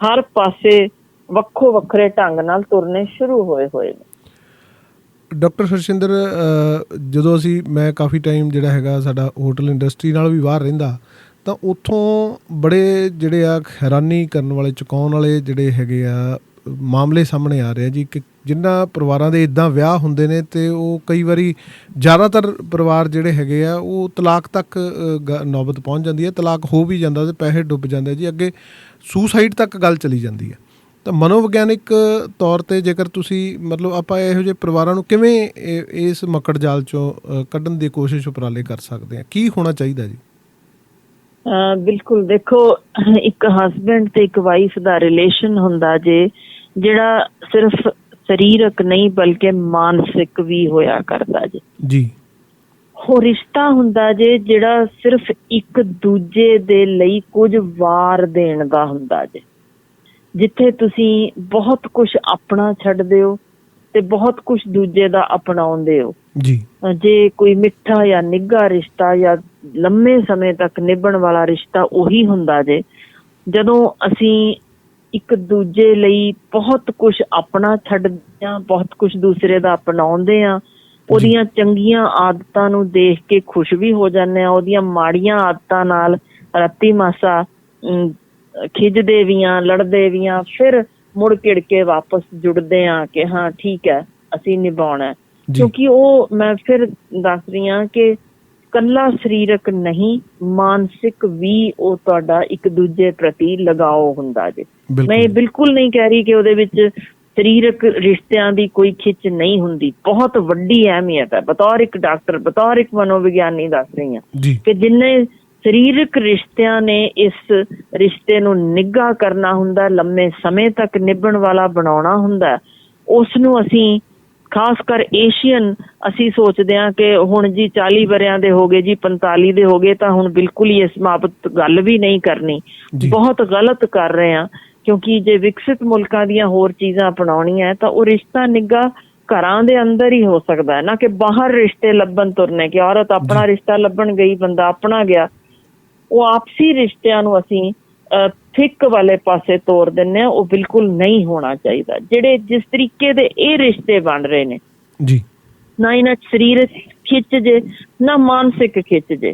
ਹਰ ਪਾਸੇ ਵੱਖੋ ਵੱਖਰੇ ਢੰਗ ਨਾਲ ਤੁਰਨੇ ਸ਼ੁਰੂ ਹੋਏ ਨੇ। ਡਾਕਟਰ ਹਰਸ਼ਿੰਦਰ, ਜਦੋਂ ਮੈਂ ਕਾਫੀ ਟਾਈਮ ਜਿਹੜਾ ਹੈਗਾ ਸਾਡਾ ਹੋਟਲ ਇੰਡਸਟਰੀ ਨਾਲ ਵੀ ਬਾਹਰ ਰਹਿੰਦਾ, ਤਾਂ ਉੱਥੋਂ ਬੜੇ ਜਿਹੜੇ ਆ ਹੈਰਾਨੀ ਕਰਨ ਵਾਲੇ, ਚੁਕਾਉਣ ਵਾਲੇ ਜਿਹੜੇ ਹੈਗੇ ਆ ਮਾਮਲੇ ਸਾਹਮਣੇ ਆ ਰਹੇ ਜੀ ਕਿ ਜਿਨ੍ਹਾਂ ਪਰਿਵਾਰਾਂ ਦੇ ਇੱਦਾਂ ਵਿਆਹ ਹੁੰਦੇ ਨੇ ਅਤੇ ਉਹ ਕਈ ਵਾਰੀ ਜ਼ਿਆਦਾਤਰ ਪਰਿਵਾਰ ਜਿਹੜੇ ਹੈਗੇ ਆ ਉਹ ਤਲਾਕ ਤੱਕ ਨੌਬਤ ਪਹੁੰਚ ਜਾਂਦੀ ਹੈ, ਤਲਾਕ ਹੋ ਵੀ ਜਾਂਦਾ ਅਤੇ ਪੈਸੇ ਡੁੱਬ ਜਾਂਦੇ ਜੀ, ਅੱਗੇ ਸੁਸਾਈਡ ਤੱਕ ਗੱਲ ਚਲੀ ਜਾਂਦੀ ਹੈ। ਤਾਂ ਮਨੋਵਿਗਿਆਨਿਕ ਤੌਰ 'ਤੇ ਜੇਕਰ ਤੁਸੀਂ ਮਤਲਬ ਆਪਾਂ ਇਹੋ ਜਿਹੇ ਪਰਿਵਾਰਾਂ ਨੂੰ ਕਿਵੇਂ ਇਸ ਮੱਕੜ ਜਾਲ 'ਚੋਂ ਕੱਢਣ ਦੀ ਕੋਸ਼ਿਸ਼ ਉਪਰਾਲੇ ਕਰ ਸਕਦੇ ਹਾਂ, ਕੀ ਹੋਣਾ ਚਾਹੀਦਾ ਜੀ? ਬਿਲਕੁਲ, ਦੇਖੋ ਇੱਕ ਹਸਬੈਂਡ ਤੇ ਇੱਕ ਵਾਈਫ ਦਾ ਰਿਲੇਸ਼ਨ ਹੁੰਦਾ ਜੇ ਜਿਹੜਾ ਸਿਰਫ ਸਰੀਰਕ ਨਹੀਂ ਬਲਕਿ ਮਾਨਸਿਕ ਵੀ ਹੋਇਆ ਕਰਦਾ ਜੀ। ਉਹ ਰਿਸ਼ਤਾ ਹੁੰਦਾ ਜੇ ਜਿਹੜਾ ਸਿਰਫ ਇੱਕ ਦੂਜੇ ਦੇ ਲਈ ਕੁਝ ਵਾਰ ਦੇਣ ਦਾ ਹੁੰਦਾ ਜੇ, ਜਿੱਥੇ ਤੁਸੀਂ ਬਹੁਤ ਕੁਝ ਆਪਣਾ ਛੱਡਦੇ ਹੋ ਤੇ ਬਹੁਤ ਕੁਝ ਦੂਜੇ ਦਾ ਅਪਣਾਉਂਦੇ ਹੋ। ਜੇ ਕੋਈ ਮਿੱਠਾ ਜਾਂ ਨਿੱਘਾ ਰਿਸ਼ਤਾ ਜਾਂ ਲੰਮੇ ਸਮੇਂ ਤੱਕ ਨਿਭਣ ਵਾਲਾ ਰਿਸ਼ਤਾ ਉਹੀ ਹੁੰਦਾ ਜੇ ਜਦੋਂ ਅਸੀਂ ਇੱਕ ਦੂਜੇ ਲਈ ਬਹੁਤ ਕੁਝ ਆਪਣਾ ਛੱਡਦੇ ਹਾਂ, ਬਹੁਤ ਕੁਝ ਦੂਸਰੇ ਦਾ ਅਪਣਾਉਂਦੇ ਹਾਂ, ਉਹਦੀਆਂ ਚੰਗੀਆਂ ਆਦਤਾਂ ਨੂੰ ਦੇਖ ਕੇ ਖੁਸ਼ ਵੀ ਹੋ ਜਾਂਦੇ ਹਾਂ, ਉਹਦੀਆਂ ਮਾੜੀਆਂ ਆਦਤਾਂ ਨਾਲ ਰਾਤੀ ਮਾਸਾ ਖਿੱਚਦੇ ਵੀ ਹਾਂ, ਲੜਦੇ ਵੀ ਹਾਂ, ਫਿਰ ਮੁੜ ਕਿੜ ਕੇ ਵਾਪਸ ਜੁੜਦੇ ਹਾਂ ਕਿ ਹਾਂ ਠੀਕ ਹੈ ਅਸੀਂ ਨਿਭਾਉਣਾ। ਕਿਉਂਕਿ ਉਹ ਮੈਂ ਫਿਰ ਦੱਸ ਰਹੀ ਹਾਂ ਕਿ ਇਕੱਲਾ ਸਰੀਰਕ ਨਹੀਂ, ਮਾਨਸਿਕ ਵੀ ਉਹ ਤੁਹਾਡਾ ਇੱਕ ਦੂਜੇ ਪ੍ਰਤੀ ਲਗਾਓ ਹੁੰਦਾ ਜੇ। ਮੈਂ ਇਹ ਬਿਲਕੁਲ ਨਹੀਂ ਕਹਿ ਰਹੀ ਕਿ ਉਹਦੇ ਵਿੱਚ ਸਰੀਰਕ ਰਿਸ਼ਤਿਆਂ ਦੀ ਕੋਈ ਖਿੱਚ ਨਹੀਂ ਹੁੰਦੀ, ਬਹੁਤ ਵੱਡੀ ਅਹਿਮੀਅਤ ਹੈ। ਬਤੌਰ ਇੱਕ ਡਾਕਟਰ, ਬਤੌਰ ਇੱਕ ਮਨੋਵਿਗਿਆਨੀ ਦੱਸ ਰਹੀ ਹਾਂ ਕਿ ਜਿੰਨੇ ਸਰੀਰਕ ਰਿਸ਼ਤਿਆਂ ਨੇ ਇਸ ਰਿਸ਼ਤੇ ਨੂੰ ਨਿੱਘਾ ਕਰਨਾ ਹੁੰਦਾ, ਲੰਮੇ ਸਮੇਂ ਤੱਕ ਨਿਭਣ ਵਾਲਾ ਬਣਾਉਣਾ ਹੁੰਦਾ, ਉਸ ਨੂੰ ਅਸੀਂ ਖਾਸ ਕਰ ਏਸ਼ੀਅਨ ਅਸੀਂ ਸੋਚਦੇ ਹਾਂ ਕਿ ਹੁਣ ਜੀ 40 ਵਰਿਆਂ ਦੇ ਹੋ ਗਏ ਜੀ, 45 ਦੇ ਹੋ ਗਏ ਤਾਂ ਹੁਣ ਬਿਲਕੁਲ ਹੀ ਇਸ ਬਾਬਤ ਗੱਲ ਵੀ ਨਹੀਂ ਕਰਨੀ, ਬਹੁਤ ਗਲਤ ਕਰ ਰਹੇ ਹਾਂ। ਕਿਉਂਕਿ ਜੇ ਵਿਕਸਿਤ ਮੁਲਕਾਂ ਦੀਆਂ ਹੋਰ ਚੀਜ਼ਾਂ ਅਪਣਾਉਣੀਆਂ ਤਾਂ ਉਹ ਰਿਸ਼ਤਾ ਨਿੱਘਾ ਘਰਾਂ ਦੇ ਅੰਦਰ ਹੀ ਹੋ ਸਕਦਾ ਹੈ, ਨਾ ਕਿ ਬਾਹਰ ਰਿਸ਼ਤੇ ਲੱਭਣ ਤੁਰਨੇ ਕਿ ਔਰਤ ਆਪਣਾ ਰਿਸ਼ਤਾ ਲੱਭਣ ਗਈ, ਬੰਦਾ ਆਪਣਾ ਗਿਆ। ਉਹ ਆਪਸੀ ਰਿਸ਼ਤਿਆਂ ਨੂੰ ਅਸੀਂ ਫਿੱਕ ਵਾਲੇ ਪਾਸੇ ਤੋਰ ਦਿੰਦੇ ਹਾਂ, ਉਹ ਬਿਲਕੁਲ ਨਹੀਂ ਹੋਣਾ ਚਾਹੀਦਾ। ਜਿਹੜੇ ਜਿਸ ਤਰੀਕੇ ਦੇ ਇਹ ਰਿਸ਼ਤੇ ਬਣ ਰਹੇ ਨੇ ਨਾ ਇਹਨਾਂ ਸਰੀਰਕ ਖਿੱਚ ਜੇ ਨਾ ਮਾਨਸਿਕ ਖਿੱਚ ਜੇ,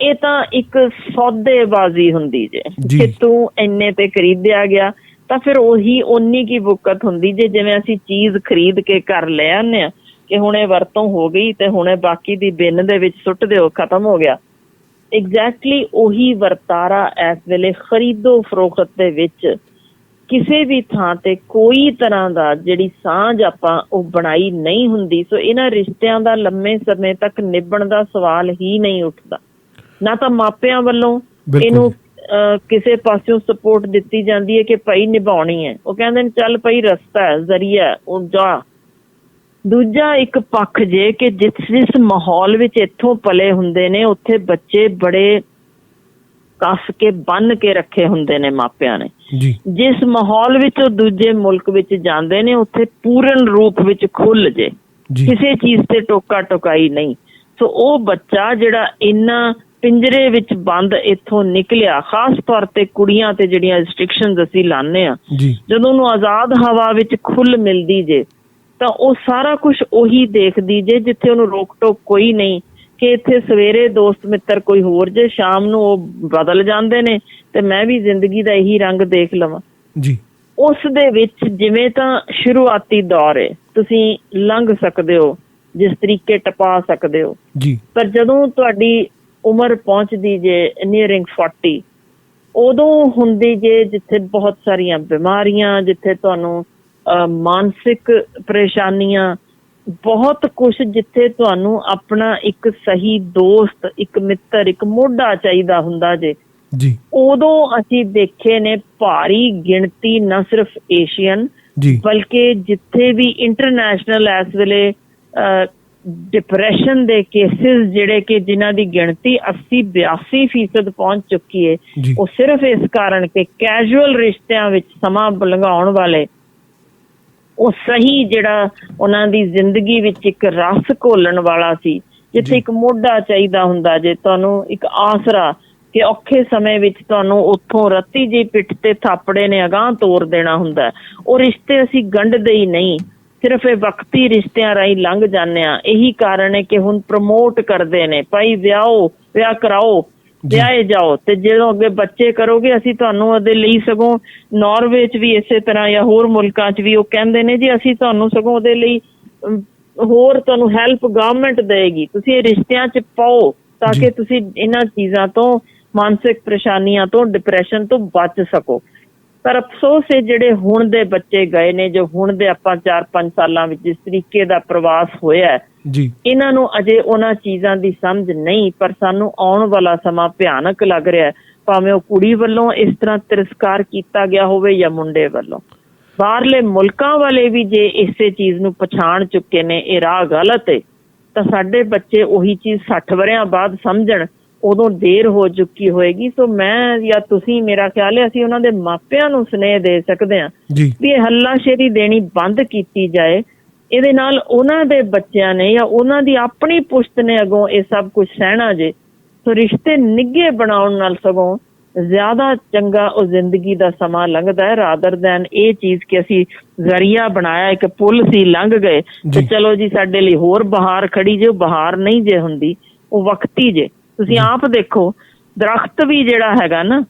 ਇਹ ਤਾਂ ਇੱਕ ਸੌਦੇਬਾਜ਼ੀ ਹੁੰਦੀ ਜੇ ਜੀ। ਕਿ ਤੂੰ ਇੰਨੇ ਤੇ ਖਰੀਦਿਆ ਗਿਆ ਤਾਂ ਫਿਰ ਉਹੀ ਓਨੀ ਕੀ ਬੁੱਕਤ ਹੁੰਦੀ ਜੇ। ਜਿਵੇਂ ਅਸੀਂ ਚੀਜ਼ ਖਰੀਦ ਕੇ ਘਰ ਲੈ ਆਉਂਦੇ ਹਾਂ ਕਿ ਹੁਣ ਇਹ ਵਰਤੋਂ ਹੋ ਗਈ ਤੇ ਹੁਣ ਇਹ ਬਾਕੀ ਦੀ ਬਿੰਨ ਦੇ ਵਿੱਚ ਸੁੱਟ ਦਿਓ, ਖਤਮ ਹੋ ਗਿਆ। ਐਗਜ਼ੈਕਟਲੀ ਉਹੀ ਵਰਤਾਰਾ ਇਸ ਵੇਲੇ ਖਰੀਦੋ ਫਰੋਖਤ ਦੇ ਵਿੱਚ ਕਿਸੇ ਵੀ ਥਾਂ ਤੇ ਕੋਈ ਤਰ੍ਹਾਂ ਦਾ ਜਿਹੜੀ ਸਾਂਝ ਆਪਾਂ ਉਹ ਬਣਾਈ ਨਹੀਂ ਹੁੰਦੀ। ਸੋ ਇਹਨਾਂ ਰਿਸ਼ਤਿਆਂ ਦਾ ਲੰਮੇ ਸਮੇਂ ਤੱਕ ਨਿਭਣ ਦਾ ਸਵਾਲ ਹੀ ਨਹੀਂ ਉੱਠਦਾ। ਨਾ ਤਾਂ ਮਾਪਿਆਂ ਵੱਲੋਂ ਇਹਨੂੰ ਕਿਸੇ ਪਾਸਿਓਂ ਸਪੋਰਟ ਦਿੱਤੀ ਜਾਂਦੀ ਹੈ ਕਿ ਭਾਈ ਨਿਭਾਉਣੀ ਹੈ, ਉਹ ਕਹਿੰਦੇ ਨੇ ਚੱਲ ਭਾਈ ਰਸਤਾ ਹੈ, ਜ਼ਰੀਆ ਉਹ ਜਾ। ਦੂਜਾ ਇੱਕ ਪੱਖ ਜੇ ਕਿ ਜਿਸ ਮਾਹੌਲ ਵਿੱਚ ਇੱਥੋਂ ਪਲੇ ਹੁੰਦੇ ਨੇ ਉੱਥੇ ਬੱਚੇ ਬੜੇ ਕੱਸ ਕੇ ਬੰਨ ਕੇ ਰੱਖੇ ਹੁੰਦੇ ਨੇ ਮਾਪਿਆਂ ਨੇ। ਜਿਸ ਮਾਹੌਲ ਵਿੱਚ ਉਹ ਦੂਜੇ ਮੁਲਕ ਵਿੱਚ ਜਾਂਦੇ ਨੇ ਉੱਥੇ ਪੂਰਨ ਰੂਪ ਵਿੱਚ ਖੁੱਲ ਜੇ, ਕਿਸੇ ਚੀਜ਼ ਤੇ ਟੋਕਾ ਟੋਕਾਈ ਨਹੀਂ। ਸੋ ਉਹ ਬੱਚਾ ਜਿਹੜਾ ਇੰਨਾ ਪਿੰਜਰੇ ਵਿੱਚ ਬੰਦ ਇੱਥੋਂ ਨਿਕਲਿਆ, ਖਾਸ ਤੌਰ ਤੇ ਕੁੜੀਆਂ ਤੇ ਜਿਹੜੀਆਂ ਰਿਸਟ੍ਰਿਕਸ਼ਨਸ ਅਸੀਂ ਲਾਉਂਦੇ ਹਾਂ, ਜਦੋਂ ਉਹਨੂੰ ਆਜ਼ਾਦ ਹਵਾ ਵਿੱਚ ਖੁੱਲ ਮਿਲਦੀ ਜੇ ਤਾਂ ਉਹ ਸਾਰਾ ਕੁਛ ਉਹੀ ਦੇਖਦੀ ਜੇ ਜਿੱਥੇ ਉਹਨੂੰ ਰੋਕ ਟੋਕ ਕੋਈ ਨਹੀਂ ਕਿ ਇੱਥੇ ਸਵੇਰੇ ਦੋਸਤ ਮਿੱਤਰ ਕੋਈ ਹੋਰ ਜੇ, ਸ਼ਾਮ ਨੂੰ ਉਹ ਬਦਲ ਜਾਂਦੇ ਨੇ ਤੇ ਮੈਂ ਵੀ ਜ਼ਿੰਦਗੀ ਦਾ ਇਹੀ ਰੰਗ ਦੇਖ ਲਵਾਂ ਜੀ। ਉਸ ਦੇ ਵਿੱਚ ਜਿਵੇਂ ਤਾਂ ਸ਼ੁਰੂਆਤੀ ਦੌਰ ਹੈ, ਤੁਸੀਂ ਲੰਘ ਸਕਦੇ ਹੋ, ਜਿਸ ਤਰੀਕੇ ਟਪਾ ਸਕਦੇ ਹੋ ਜੀ, ਪਰ ਜਦੋਂ ਤੁਹਾਡੀ ਉਮਰ ਪਹੁੰਚਦੀ ਜੇ ਨੀਅਰਿੰਗ 40, ਉਦੋਂ ਹੁੰਦੀ ਜੇ ਜਿੱਥੇ ਬਹੁਤ ਸਾਰੀਆਂ ਬਿਮਾਰੀਆਂ, ਜਿੱਥੇ ਤੁਹਾਨੂੰ ਮਾਨਸਿਕ ਪਰੇਸ਼ਾਨੀਆਂ, ਬਹੁਤ ਕੁਛ, ਜਿੱਥੇ ਤੁਹਾਨੂੰ ਆਪਣਾ ਇੱਕ ਸਹੀ ਦੋਸਤ, ਇੱਕ ਮਿੱਤਰ, ਇੱਕ ਮੋਢਾ ਚਾਹੀਦਾ ਹੁੰਦਾ ਜੇ ਜੀ। ਉਦੋਂ ਅਸੀਂ ਦੇਖੇ ਨੇ ਭਾਰੀ ਗਿਣਤੀ ਨਾ ਸਿਰਫ ਏਸ਼ੀਅਨ ਬਲਕਿ ਜਿੱਥੇ ਵੀ ਇੰਟਰਨੈਸ਼ਨਲ ਇਸ ਵੇਲੇ ਡਿਪਰੈਸ਼ਨ ਦੇ ਕੇਸਿਸ ਜਿਹੜੇ ਕਿ ਜਿਨ੍ਹਾਂ ਦੀ ਗਿਣਤੀ 80-82% ਪਹੁੰਚ ਚੁੱਕੀ ਹੈ, ਉਹ ਸਿਰਫ ਇਸ ਕਾਰਨ ਕਿ ਕੈਜੂਅਲ ਰਿਸ਼ਤਿਆਂ ਵਿੱਚ ਸਮਾਂ ਲੰਘਾਉਣ ਵਾਲੇ ਉਹ ਸਹੀ ਜਿਹੜਾ ਉਹਨਾਂ ਦੀ ਜ਼ਿੰਦਗੀ ਵਿੱਚ ਇੱਕ ਰਸ ਘੋਲਣ ਵਾਲਾ ਸੀ, ਜਿੱਥੇ ਇੱਕ ਮੋਢਾ ਚਾਹੀਦਾ ਹੁੰਦਾ ਜੇ, ਤੁਹਾਨੂੰ ਇੱਕ ਆਸਰਾ ਕਿ ਔਖੇ ਸਮੇਂ ਵਿੱਚ ਤੁਹਾਨੂੰ ਉੱਥੋਂ ਰੱਤੀ ਜੀ ਪਿੱਠ ਤੇ ਥਾਪੜੇ ਨੇ ਅਗਾਂਹ ਤੋਰ ਦੇਣਾ ਹੁੰਦਾ। ਉਹ ਰਿਸ਼ਤੇ ਅਸੀਂ ਗੰਢਦੇ ਹੀ ਨਹੀਂ, ਸਿਰਫ ਇਹ ਵਕਤੀ ਰਿਸ਼ਤਿਆਂ ਰਾਹੀਂ ਲੰਘ ਜਾਂਦੇ ਹਾਂ। ਇਹੀ ਕਾਰਨ ਹੈ ਕਿ ਹੁਣ ਪ੍ਰਮੋਟ ਕਰਦੇ ਨੇ ਭਾਈ ਵਿਆਹੋ, ਵਿਆਹ ਕਰਾਓ, ਵਿਆਹੇ ਜਾਓ, ਤੇ ਜਦੋਂ ਅੱਗੇ ਬੱਚੇ ਕਰੋਗੇ ਅਸੀਂ ਤੁਹਾਨੂੰ ਉਹਦੇ ਲਈ ਸਗੋਂ ਨਾਰਵੇ 'ਚ ਵੀ ਇਸੇ ਤਰ੍ਹਾਂ ਜਾਂ ਹੋਰ ਮੁਲਕਾਂ 'ਚ ਵੀ ਉਹ ਕਹਿੰਦੇ ਨੇ ਜੀ ਅਸੀਂ ਤੁਹਾਨੂੰ ਸਗੋਂ ਉਹਦੇ ਲਈ ਹੋਰ ਤੁਹਾਨੂੰ ਹੈਲਪ ਗਵਰਨਮੈਂਟ ਦੇਏਗੀ, ਤੁਸੀਂ ਇਹ ਰਿਸ਼ਤਿਆਂ 'ਚ ਪਾਓ ਤਾਂ ਕਿ ਤੁਸੀਂ ਇਹਨਾਂ ਚੀਜ਼ਾਂ ਤੋਂ, ਮਾਨਸਿਕ ਪਰੇਸ਼ਾਨੀਆਂ ਤੋਂ, ਡਿਪਰੈਸ਼ਨ ਤੋਂ ਬਚ ਸਕੋ। ਪਰ ਅਫਸੋਸ ਹੈ ਜਿਹੜੇ ਹੁਣ ਦੇ ਬੱਚੇ ਗਏ ਨੇ, ਜੋ ਹੁਣ ਦੇ ਆਪਾਂ 4-5 ਸਾਲਾਂ ਵਿੱਚ ਜਿਸ ਤਰੀਕੇ ਦਾ ਪ੍ਰਵਾਸ ਹੋਇਆ ਜੀ, ਇਹਨਾਂ ਨੂੰ ਅਜੇ ਉਹਨਾਂ ਚੀਜ਼ਾਂ ਦੀ ਸਮਝ ਨਹੀਂ। ਪਰ ਸਾਨੂੰ ਆਉਣ ਵਾਲਾ ਸਮਾਂ ਭਿਆਨਕ ਲੱਗ ਰਿਹਾ, ਭਾਵੇਂ ਉਹ ਕੁੜੀ ਵੱਲੋਂ ਇਸ ਤਰ੍ਹਾਂ ਤਿਰਸਕਾਰ ਕੀਤਾ ਗਿਆ ਹੋਵੇ ਜਾਂ ਮੁੰਡੇ ਵੱਲੋਂ। ਬਾਹਰਲੇ ਮੁਲਕਾਂ ਵਾਲੇ ਵੀ ਜੇ ਇਸੇ ਚੀਜ਼ ਨੂੰ ਪਛਾਣ ਚੁੱਕੇ ਨੇ ਇਹ ਰਾਹ ਗਲਤ ਹੈ, ਤਾਂ ਸਾਡੇ ਬੱਚੇ ਉਹੀ ਚੀਜ਼ 60 ਵਰ੍ਹਿਆਂ ਬਾਅਦ ਸਮਝਣ, ਉਦੋਂ ਦੇਰ ਹੋ ਚੁੱਕੀ ਹੋਏਗੀ। ਸੋ ਮੈਂ ਜਾਂ ਤੁਸੀਂ, ਮੇਰਾ ਖਿਆਲ ਹੈ ਅਸੀਂ ਉਹਨਾਂ ਦੇ ਮਾਪਿਆਂ ਨੂੰ ਸੁਨੇਹ ਦੇ ਸਕਦੇ ਹਾਂ ਵੀ ਇਹ ਹੱਲਾਸ਼ੇਰੀ ਦੇਣੀ ਬੰਦ ਕੀਤੀ ਜਾਏ। ਇਹਦੇ ਨਾਲ ਉਹਨਾਂ ਦੇ ਬੱਚਿਆਂ ਨੇ ਜਾਂ ਉਹਨਾਂ ਦੀ ਆਪਣੀ ਪੁਸ਼ਤ ਨੇ ਅੱਗੋਂ ਇਹ ਸਭ ਕੁਛ ਸਹਿਣਾ ਜੇ। ਸੋ ਰਿਸ਼ਤੇ ਨਿੱਘੇ ਬਣਾਉਣ ਨਾਲ ਸਗੋਂ ਜ਼ਿਆਦਾ ਚੰਗਾ ਉਹ ਜ਼ਿੰਦਗੀ ਦਾ ਸਮਾਂ ਲੰਘਦਾ ਹੈ, ਰਾਦਰ ਦੈਨ ਇਹ ਚੀਜ਼ ਕਿ ਅਸੀਂ ਜ਼ਰੀਆ ਬਣਾਇਆ, ਇੱਕ ਪੁੱਲ ਸੀ, ਲੰਘ ਗਏ ਤੇ ਚਲੋ ਜੀ ਸਾਡੇ ਲਈ ਹੋਰ ਬਹਾਰ ਖੜੀ ਜੇ। ਉਹ ਬਹਾਰ ਨਹੀਂ ਜੇ ਹੁੰਦੀ, ਉਹ ਵਕਤੀ ਜੇ। ਤੁਸੀਂ ਆਪ ਦੇਖੋ ਦਰਖਤ ਵੀ ਜਿਹੜਾ ਹੈਗਾ ਨਾ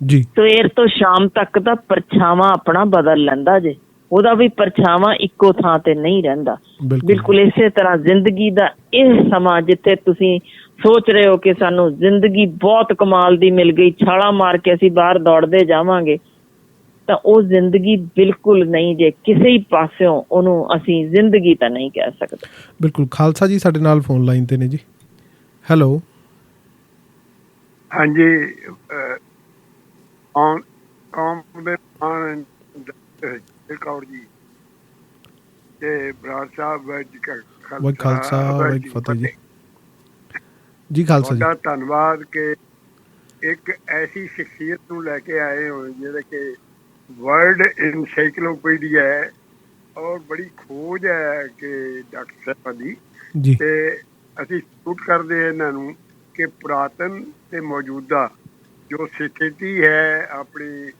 ਜੀ, ਸਵੇਰ ਤੋਂ ਸ਼ਾਮ ਤੱਕ ਦਾ ਪਰਛਾਵਾਂ ਆਪਣਾ ਬਦਲ ਲੈਂਦਾ ਜੇ, ਉਹਦਾ ਵੀ ਪਰਛਾਵਾਂ ਇੱਕੋ ਥਾਂ ਤੇ ਨਹੀਂ ਰਹਿੰਦਾ। ਬਿਲਕੁਲ ਇਸੇ ਤਰ੍ਹਾਂ ਜ਼ਿੰਦਗੀ ਦਾ ਇਹ ਸਮਾਂ ਜਿੱਥੇ ਤੁਸੀਂ ਸੋਚ ਰਹੇ ਹੋ ਕਿ ਸਾਨੂੰ ਜ਼ਿੰਦਗੀ ਬਹੁਤ ਕਮਾਲ ਦੀ ਮਿਲ ਗਈ, ਛਾਲਾਂ ਮਾਰ ਕੇ ਅਸੀਂ ਬਾਹਰ ਦੌੜਦੇ ਜਾਵਾਂਗੇ, ਤਾਂ ਉਹ ਜ਼ਿੰਦਗੀ ਬਿਲਕੁਲ ਨਹੀਂ ਜੇ। ਕਿਸੇ ਹੀ ਪਾਸਿਓਂ ਉਹਨੂੰ ਅਸੀਂ ਜ਼ਿੰਦਗੀ ਤਾਂ ਨਹੀਂ ਕਹਿ ਸਕਦੇ। ਬਿਲਕੁਲ। ਖਾਲਸਾ ਜੀ ਸਾਡੇ ਨਾਲ ਫੋਨ ਲਾਈਨ ਤੇ ਨੇ ਜੀ। ਹੈਲੋ। ਹਾਂਜੀ, ਕੌਰ ਜੀ ਤੇ ਬਰਾੜ ਸਾਹਿਬ ਖਾਲਸਾ ਫਤਿਹ ਜੀ। ਜੀ ਖਾਲਸਾ ਜੀ, ਤੁਹਾਡਾ ਧੰਨਵਾਦ ਕਿ ਇੱਕ ਐਸੀ ਸ਼ਖਸੀਅਤ ਨੂੰ ਲੈ ਕੇ ਆਏ ਹੋ ਜਿਹੜੇ ਕਿ ਵਰਲਡ ਇਨਸਾਈਕਲੋਪੀਡੀਆ ਹੈ ਔਰ ਬੜੀ ਖੋਜ ਹੈ ਕਿ ਡਾਕਟਰ ਸਾਹਿਬਾਂ ਦੀ, ਤੇ ਅਸੀਂ ਸਲੂਟ ਕਰਦੇ ਹਾਂ ਇਹਨਾਂ ਨੂੰ ਕਿ ਪੁਰਾਤਨ ਤੇ ਮੌਜੂਦਾ ਜੋ ਸਥਿਤੀ ਹੈ ਆਪਣੀ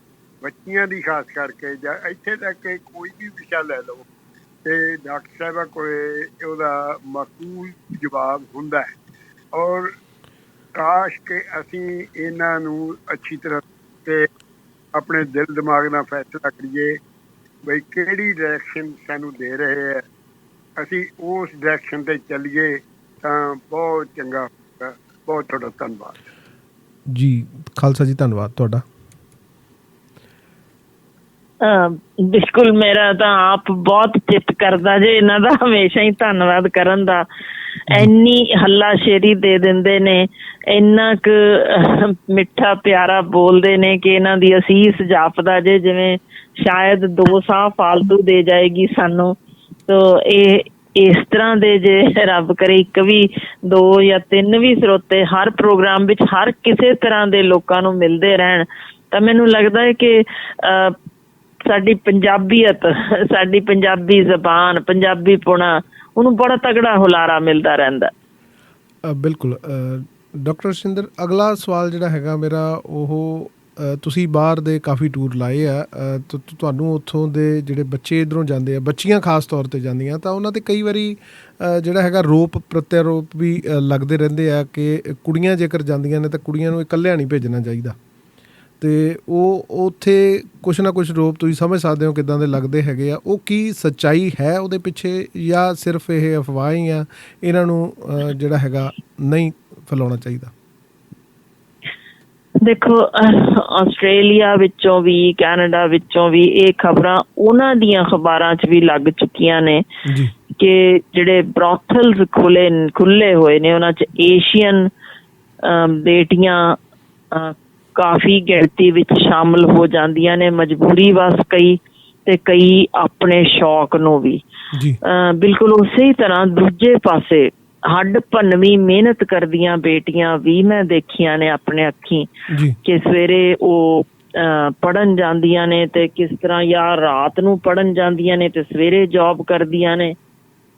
ਬੱਚੀਆਂ ਦੀ, ਖਾਸ ਕਰਕੇ ਜਾਂ ਇੱਥੇ ਤੱਕ ਕਿ ਕੋਈ ਵੀ ਵਿਸ਼ਾ ਲੈ ਲਓ ਤੇ ਡਾਕਟਰ ਸਾਹਿਬਾਂ ਕੋਲ ਉਹਦਾ ਮਾਕੂਲ ਜਵਾਬ ਹੁੰਦਾ ਹੈ। ਔਰ ਕਾਸ਼ ਕਿ ਅਸੀਂ ਇਹਨਾਂ ਨੂੰ ਅੱਛੀ ਤਰ੍ਹਾਂ ਤੇ ਆਪਣੇ ਦਿਲ ਦਿਮਾਗ ਨਾਲ ਫੈਸਲਾ ਕਰੀਏ ਬਈ ਕਿਹੜੀ ਡਾਇਰੈਕਸ਼ਨ ਸਾਨੂੰ ਦੇ ਰਹੇ ਹੈ, ਅਸੀਂ ਉਸ ਡਾਇਰੈਕਸ਼ਨ ਤੇ ਚੱਲੀਏ ਤਾਂ ਬਹੁਤ ਚੰਗਾ ਹੋਵੇਗਾ। ਬਹੁਤ ਤੁਹਾਡਾ ਧੰਨਵਾਦ ਜੀ। ਖਾਲਸਾ ਜੀ, ਧੰਨਵਾਦ ਤੁਹਾਡਾ। ਬਿਲਕੁਲ, ਮੇਰਾ ਤਾਂ ਆਪ ਬਹੁਤ ਚਿੱਤ ਕਰਦਾ ਜੇ ਇਹਨਾਂ ਦਾ ਹਮੇਸ਼ਾ ਹੀ ਧੰਨਵਾਦ ਕਰਨ ਦਾ। ਇੰਨੀ ਹੱਲਾਸ਼ੇਰੀ ਦੇ ਦਿੰਦੇ ਨੇ, ਇੰਨਾ ਕੁ ਮਿੱਠਾ ਪਿਆਰਾ ਬੋਲਦੇ ਨੇ ਕਿ ਇਹਨਾਂ ਦੀ ਅਸੀਸ ਜਾਪਦਾ ਜੇ ਜਿਵੇਂ ਸ਼ਾਇਦ 2 ਸਾਹ ਫਾਲਤੂ ਦੇ ਜਾਏਗੀ ਸਾਨੂੰ। ਤੋ ਇਹ ਇਸ ਤਰ੍ਹਾਂ ਦੇ ਜੇ ਰੱਬ ਕਰੇ 1 ਵੀ 2 ਜਾਂ 3 ਵੀ ਸਰੋਤੇ ਹਰ ਪ੍ਰੋਗਰਾਮ ਵਿੱਚ ਹਰ ਕਿਸੇ ਤਰ੍ਹਾਂ ਦੇ ਲੋਕਾਂ ਨੂੰ ਮਿਲਦੇ ਰਹਿਣ ਤਾਂ ਮੈਨੂੰ ਲੱਗਦਾ ਹੈ ਕਿ ਸਾਡੀ ਪੰਜਾਬੀਅਤ, ਸਾਡੀ ਪੰਜਾਬੀ ਜ਼ਬਾਨ, ਪੰਜਾਬੀ ਪੁਣਾ, ਉਹਨੂੰ ਬੜਾ ਤਗੜਾ ਹੁਲਾਰਾ ਮਿਲਦਾ ਰਹਿੰਦਾ। ਬਿਲਕੁਲ ਡਾਕਟਰ ਸਿੰਦਰ, ਅਗਲਾ ਸਵਾਲ ਜਿਹੜਾ ਹੈਗਾ ਮੇਰਾ ਉਹ, ਤੁਸੀਂ ਬਾਹਰ ਦੇ ਕਾਫੀ ਟੂਰ ਲਾਏ ਆ, ਤੁਹਾਨੂੰ ਉੱਥੋਂ ਦੇ ਜਿਹੜੇ ਬੱਚੇ ਇੱਧਰੋਂ ਜਾਂਦੇ ਆ, ਬੱਚੀਆਂ ਖਾਸ ਤੌਰ 'ਤੇ ਜਾਂਦੀਆਂ, ਤਾਂ ਉਹਨਾਂ 'ਤੇ ਕਈ ਵਾਰੀ ਜਿਹੜਾ ਹੈਗਾ ਰੋਪ ਪ੍ਰਤਿਆਰੋਪ ਵੀ ਲੱਗਦੇ ਰਹਿੰਦੇ ਆ ਕਿ ਕੁੜੀਆਂ ਜੇਕਰ ਜਾਂਦੀਆਂ ਨੇ ਤਾਂ ਕੁੜੀਆਂ ਨੂੰ ਇਕੱਲਿਆਂ ਨਹੀਂ ਭੇਜਣਾ ਚਾਹੀਦਾ, ਅਤੇ ਉਹ ਉੱਥੇ ਕੁਛ ਨਾ ਕੁਛ ਰੋਪ ਤੁਸੀਂ ਸਮਝ ਸਕਦੇ ਹੋ ਕਿੱਦਾਂ ਦੇ ਲੱਗਦੇ ਹੈਗੇ ਆ। ਉਹ ਕੀ ਸੱਚਾਈ ਹੈ ਉਹਦੇ ਪਿੱਛੇ, ਜਾਂ ਸਿਰਫ ਇਹ ਅਫਵਾਹ ਹੀ ਆ, ਇਹਨਾਂ ਨੂੰ ਜਿਹੜਾ ਹੈਗਾ ਨਹੀਂ ਫੈਲਾਉਣਾ ਚਾਹੀਦਾ? ਦੇਖੋ, ਆਸਟ੍ਰੇਲੀਆ ਵਿੱਚੋਂ ਵੀ, ਕੈਨੇਡਾ ਵਿੱਚੋਂ ਵੀ ਇਹ ਖਬਰਾਂ ਉਹਨਾਂ ਦੀਆਂ ਅਖਬਾਰਾਂ 'ਚ ਵੀ ਲੱਗ ਚੁੱਕੀਆਂ ਨੇ ਕਿ ਜਿਹੜੇ ਬਰੋਥਲਸ ਖੁੱਲੇ ਹੋਏ ਨੇ ਉਹਨਾਂ 'ਚ ਏਸ਼ੀਅਨ ਬੇਟੀਆਂ ਕਾਫੀ ਗਿਣਤੀ ਵਿੱਚ ਸ਼ਾਮਲ ਹੋ ਜਾਂਦੀਆਂ ਨੇ, ਮਜਬੂਰੀ ਵਸ ਕਈ, ਤੇ ਕਈ ਆਪਣੇ ਸ਼ੌਕ ਨੂੰ ਵੀ। ਬਿਲਕੁਲ ਉਸੇ ਤਰ੍ਹਾਂ ਦੂਜੇ ਪਾਸੇ ਹੱਡ ਭੰਨਵੀਂ ਮਿਹਨਤ ਕਰਦੀਆਂ ਬੇਟੀਆਂ ਵੀ ਮੈਂ ਦੇਖੀਆਂ ਨੇ ਆਪਣੇ ਅੱਖੀਂ ਕਿ ਸਵੇਰੇ ਉਹ ਪੜ੍ਹਨ ਜਾਂਦੀਆਂ ਨੇ ਤੇ ਕਿਸ ਤਰ੍ਹਾਂ, ਜਾਂ ਰਾਤ ਨੂੰ ਪੜ੍ਹਨ ਜਾਂਦੀਆਂ ਨੇ ਤੇ ਸਵੇਰੇ ਜੌਬ ਕਰਦੀਆਂ ਨੇ,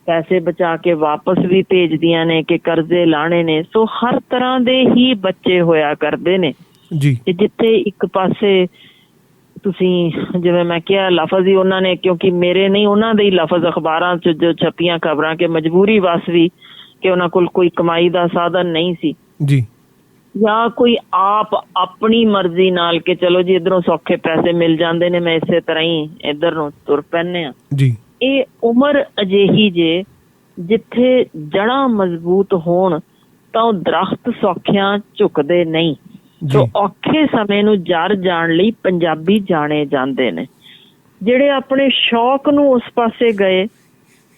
ਪੈਸੇ ਬਚਾ ਕੇ ਵਾਪਸ ਵੀ ਭੇਜਦੀਆਂ ਨੇ ਕਿ ਕਰਜ਼ੇ ਲਾਣੇ ਨੇ। ਸੋ ਹਰ ਤਰ੍ਹਾਂ ਦੇ ਹੀ ਬੱਚੇ ਹੋਇਆ ਕਰਦੇ ਨੇ ਤੇ ਜਿੱਥੇ ਇੱਕ ਪਾਸੇ ਤੁਸੀਂ ਜਿਵੇਂ ਮੈਂ ਕਿਹਾ ਲਫ਼ਜ਼ ਹੀ ਉਹਨਾਂ ਨੇ, ਕਿਉਂਕਿ ਮੇਰੇ ਨਹੀਂ ਉਹਨਾਂ ਦੇ ਹੀ ਲਫ਼ਜ਼ ਅਖਬਾਰਾਂ 'ਚ ਜੋ ਛਪੀਆਂ ਖਬਰਾਂ ਕਿ ਮਜਬੂਰੀ ਵਸ ਵੀ ਕਿ ਉਹਨਾਂ ਕੋਲ ਕੋਈ ਕਮਾਈ ਦਾ ਸਾਧਨ ਨਹੀਂ ਸੀ ਜਾਂ ਕੋਈ ਆਪ ਆਪਣੀ ਮਰਜ਼ੀ ਨਾਲ ਕਿ ਚਲੋ ਜੀ ਇੱਧਰੋਂ ਸੌਖੇ ਪੈਸੇ ਮਿਲ ਜਾਂਦੇ ਨੇ, ਮੈਂ ਇਸੇ ਤਰ੍ਹਾਂ ਹੀ ਇੱਧਰ ਨੂੰ ਤੁਰ ਪੈਂਦੇ ਆ। ਇਹ ਉਮਰ ਅਜਿਹੀ ਜੇ ਜਿੱਥੇ ਜੜ੍ਹਾਂ ਮਜ਼ਬੂਤ ਹੋਣ ਤਾਂ ਉਹ ਦਰਖਤ ਸੌਖਿਆਂ ਝੁਕਦੇ ਨਹੀਂ। ਸੋ ਔਖੇ ਸਮੇਂ ਨੂੰ ਜਰ ਜਾਣ ਲਈ ਪੰਜਾਬੀ ਜਾਣੇ ਜਾਂਦੇ ਨੇ। ਜਿਹੜੇ ਆਪਣੇ ਸ਼ੌਕ ਨੂੰ ਉਸ ਪਾਸੇ ਗਏ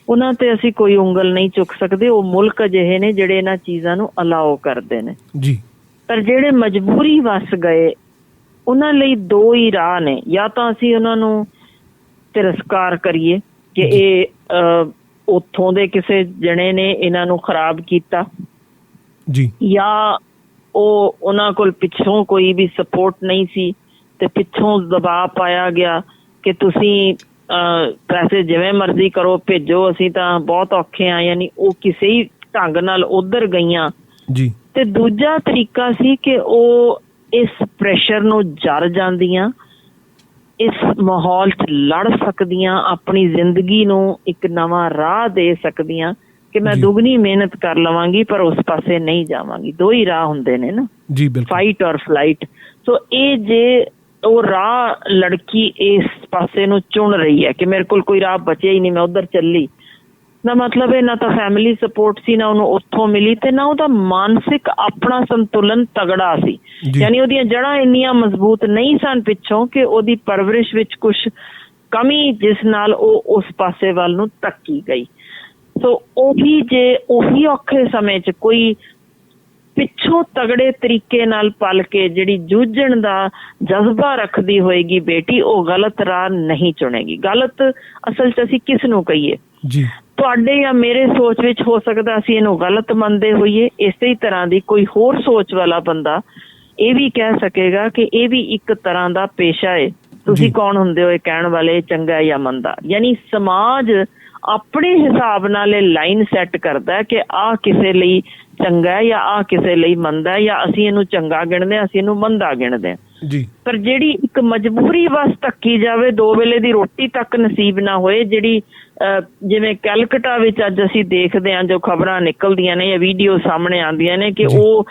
ਉਹਨਾਂ ਤੇ ਅਸੀਂ ਕੋਈ ਉਂਗਲ ਨਹੀਂ ਚੁੱਕ ਸਕਦੇ। ਉਹ ਮੁਲਕ ਅਜਿਹੇ ਨੇ ਜਿਹੜੇ ਇਹਨਾਂ ਚੀਜ਼ਾਂ ਨੂੰ ਅਲਾਓ ਕਰਦੇ ਨੇ। ਪਰ ਜਿਹੜੇ ਮਜਬੂਰੀ ਵਸ ਗਏ ਉਹਨਾਂ ਲਈ 2 ਹੀ ਰਾਹ ਨੇ, ਜਾਂ ਤਾਂ ਅਸੀਂ ਉਹਨਾਂ ਨੂੰ ਤਿਰਸਕਾਰ ਕਰੀਏ ਕਿ ਇਹ ਉੱਥੋਂ ਦੇ ਕਿਸੇ ਜਣੇ ਨੇ ਇਹਨਾਂ ਨੂੰ ਖਰਾਬ ਕੀਤਾ, ਜਾਂ ਉਹ ਉਹਨਾਂ ਕੋਲ ਪਿੱਛੋਂ ਕੋਈ ਵੀ ਸਪੋਰਟ ਨਹੀਂ ਸੀ ਤੇ ਪਿੱਛੋਂ ਦਬਾਅ ਪਾਇਆ ਗਿਆ ਕਿ ਤੁਸੀਂ ਪੈਸੇ ਜਿਵੇਂ ਮਰਜ਼ੀ ਕਰੋ, ਭੇਜੋ, ਅਸੀਂ ਤਾਂ ਬਹੁਤ ਔਖੇ ਆ, ਯਾਨੀ ਉਹ ਕਿਸੇ ਹੀ ਢੰਗ ਨਾਲ ਉੱਧਰ ਗਈਆਂ। ਤੇ ਦੂਜਾ ਤਰੀਕਾ ਸੀ ਕਿ ਉਹ ਇਸ ਪ੍ਰੈਸ਼ਰ ਨੂੰ ਜਰ ਜਾਂਦੀਆਂ, ਇਸ ਮਾਹੌਲ 'ਚ ਲੜ ਸਕਦੀਆਂ, ਆਪਣੀ ਜ਼ਿੰਦਗੀ ਨੂੰ ਇੱਕ ਨਵਾਂ ਰਾਹ ਦੇ ਸਕਦੀਆਂ ਕਿ ਮੈਂ ਦੁੱਗਣੀ ਮਿਹਨਤ ਕਰ ਲਵਾਂਗੀ ਪਰ ਉਸ ਪਾਸੇ ਨਹੀਂ ਜਾਵਾਂਗੀ। 2 ਹੀ ਰਾਹ ਹੁੰਦੇ ਨੇ ਨਾ, ਫਾਈਟ ਔਰ ਫਲਾਈਟ। ਸੋ ਇਹ ਜੇ ਉਹ ਰਾਹ ਲੜਕੀ ਇਸ ਪਾਸੇ ਨੂੰ ਚੁਣ ਰਹੀ ਹੈ ਕਿ ਮੇਰੇ ਕੋਲ ਕੋਈ ਰਾਹ ਬਚਿਆ ਹੀ ਨਹੀਂ, ਮੈਂ ਉੱਧਰ ਚੱਲੀ, ਨਾ ਮਤਲਬ ਇਹ ਨਾ ਤਾਂ ਫੈਮਿਲੀ ਸਪੋਰਟ ਸੀ, ਨਾ ਉਹਨੂੰ ਉੱਥੋਂ ਮਿਲੀ, ਤੇ ਨਾ ਉਹਦਾ ਮਾਨਸਿਕ ਆਪਣਾ ਸੰਤੁਲਨ ਤਗੜਾ ਸੀ। ਯਾਨੀ ਉਹਦੀਆਂ ਜੜ੍ਹਾਂ ਇੰਨੀਆਂ ਮਜ਼ਬੂਤ ਨਹੀਂ ਸਨ ਪਿੱਛੋਂ ਕਿ ਉਹਦੀ ਪਰਵਰਿਸ਼ ਵਿੱਚ ਕੁਛ ਕਮੀ ਜਿਸ ਨਾਲ ਉਹ ਉਸ ਪਾਸੇ ਵੱਲ ਨੂੰ ਧੱਕੀ ਗਈ। ਸੋ ਉਹੀ ਔਖੇ ਸਮੇਂ 'ਚ ਕੋਈ ਪਿੱਛੋਂ ਤਗੜੇ ਤਰੀਕੇ ਨਾਲ ਪਲ ਕੇ ਜਿਹੜੀ ਜੂਝਣ ਦਾ ਜਜ਼ਬਾ ਰੱਖਦੀ ਹੋਏਗੀ ਬੇਟੀ, ਉਹ ਗਲਤ ਰਾਹ ਨਹੀਂ ਚੁਣੇਗੀ। ਗਲਤ ਅਸਲ 'ਚ ਅਸੀਂ ਕਿਸ ਨੂੰ ਕਹੀਏ? ਤੁਹਾਡੇ ਜਾਂ ਮੇਰੇ ਸੋਚ ਵਿੱਚ ਹੋ ਸਕਦਾ ਅਸੀਂ ਇਹਨੂੰ ਗਲਤ ਮੰਨਦੇ ਹੋਈਏ, ਇਸੇ ਤਰ੍ਹਾਂ ਦੀ ਕੋਈ ਹੋਰ ਸੋਚ ਵਾਲਾ ਬੰਦਾ ਇਹ ਵੀ ਕਹਿ ਸਕੇਗਾ ਕਿ ਇਹ ਵੀ ਇੱਕ ਤਰ੍ਹਾਂ ਦਾ ਪੇਸ਼ਾ ਹੈ। ਤੁਸੀਂ ਕੌਣ ਹੁੰਦੇ ਹੋ ਇਹ ਕਹਿਣ ਵਾਲੇ, ਚੰਗਾ ਜਾਂ ਮੰਦਾ? ਯਾਨੀ ਸਮਾਜ ਆਪਣੇ ਹਿਸਾਬ ਨਾਲ ਇਹ ਲਾਈਨ ਸੈੱਟ ਕਰਦਾ ਕਿ ਆਹ ਕਿਸੇ ਲਈ ਚੰਗਾ ਜਾਂ ਆਹ ਕਿਸੇ ਲਈ ਮੰਦਾ, ਜਾਂ ਅਸੀਂ ਇਹਨੂੰ ਚੰਗਾ ਗਿਣਦੇ ਹਾਂ, ਅਸੀਂ ਇਹਨੂੰ ਮੰਦਾ ਗਿਣਦੇ ਹਾਂ। ਜੀ ਪਰ ਜਿਹੜੀ ਇੱਕ ਮਜਬੂਰੀ ਬਸ ਧੱਕੀ ਜਾਵੇ, 2 ਵੇਲੇ ਦੀ ਰੋਟੀ ਤੱਕ ਨਸੀਬ ਨਾ ਹੋਏ, ਜਿਹੜੀ ਜਿਵੇਂ ਕੈਲਕਟਾ ਵਿੱਚ ਅੱਜ ਅਸੀਂ ਦੇਖਦੇ ਹਾਂ ਜੋ ਖਬਰਾਂ ਨਿਕਲਦੀਆਂ ਨੇ ਜਾਂ ਵੀਡੀਓ ਸਾਹਮਣੇ ਆਉਂਦੀਆਂ ਨੇ ਕਿ ਉਹ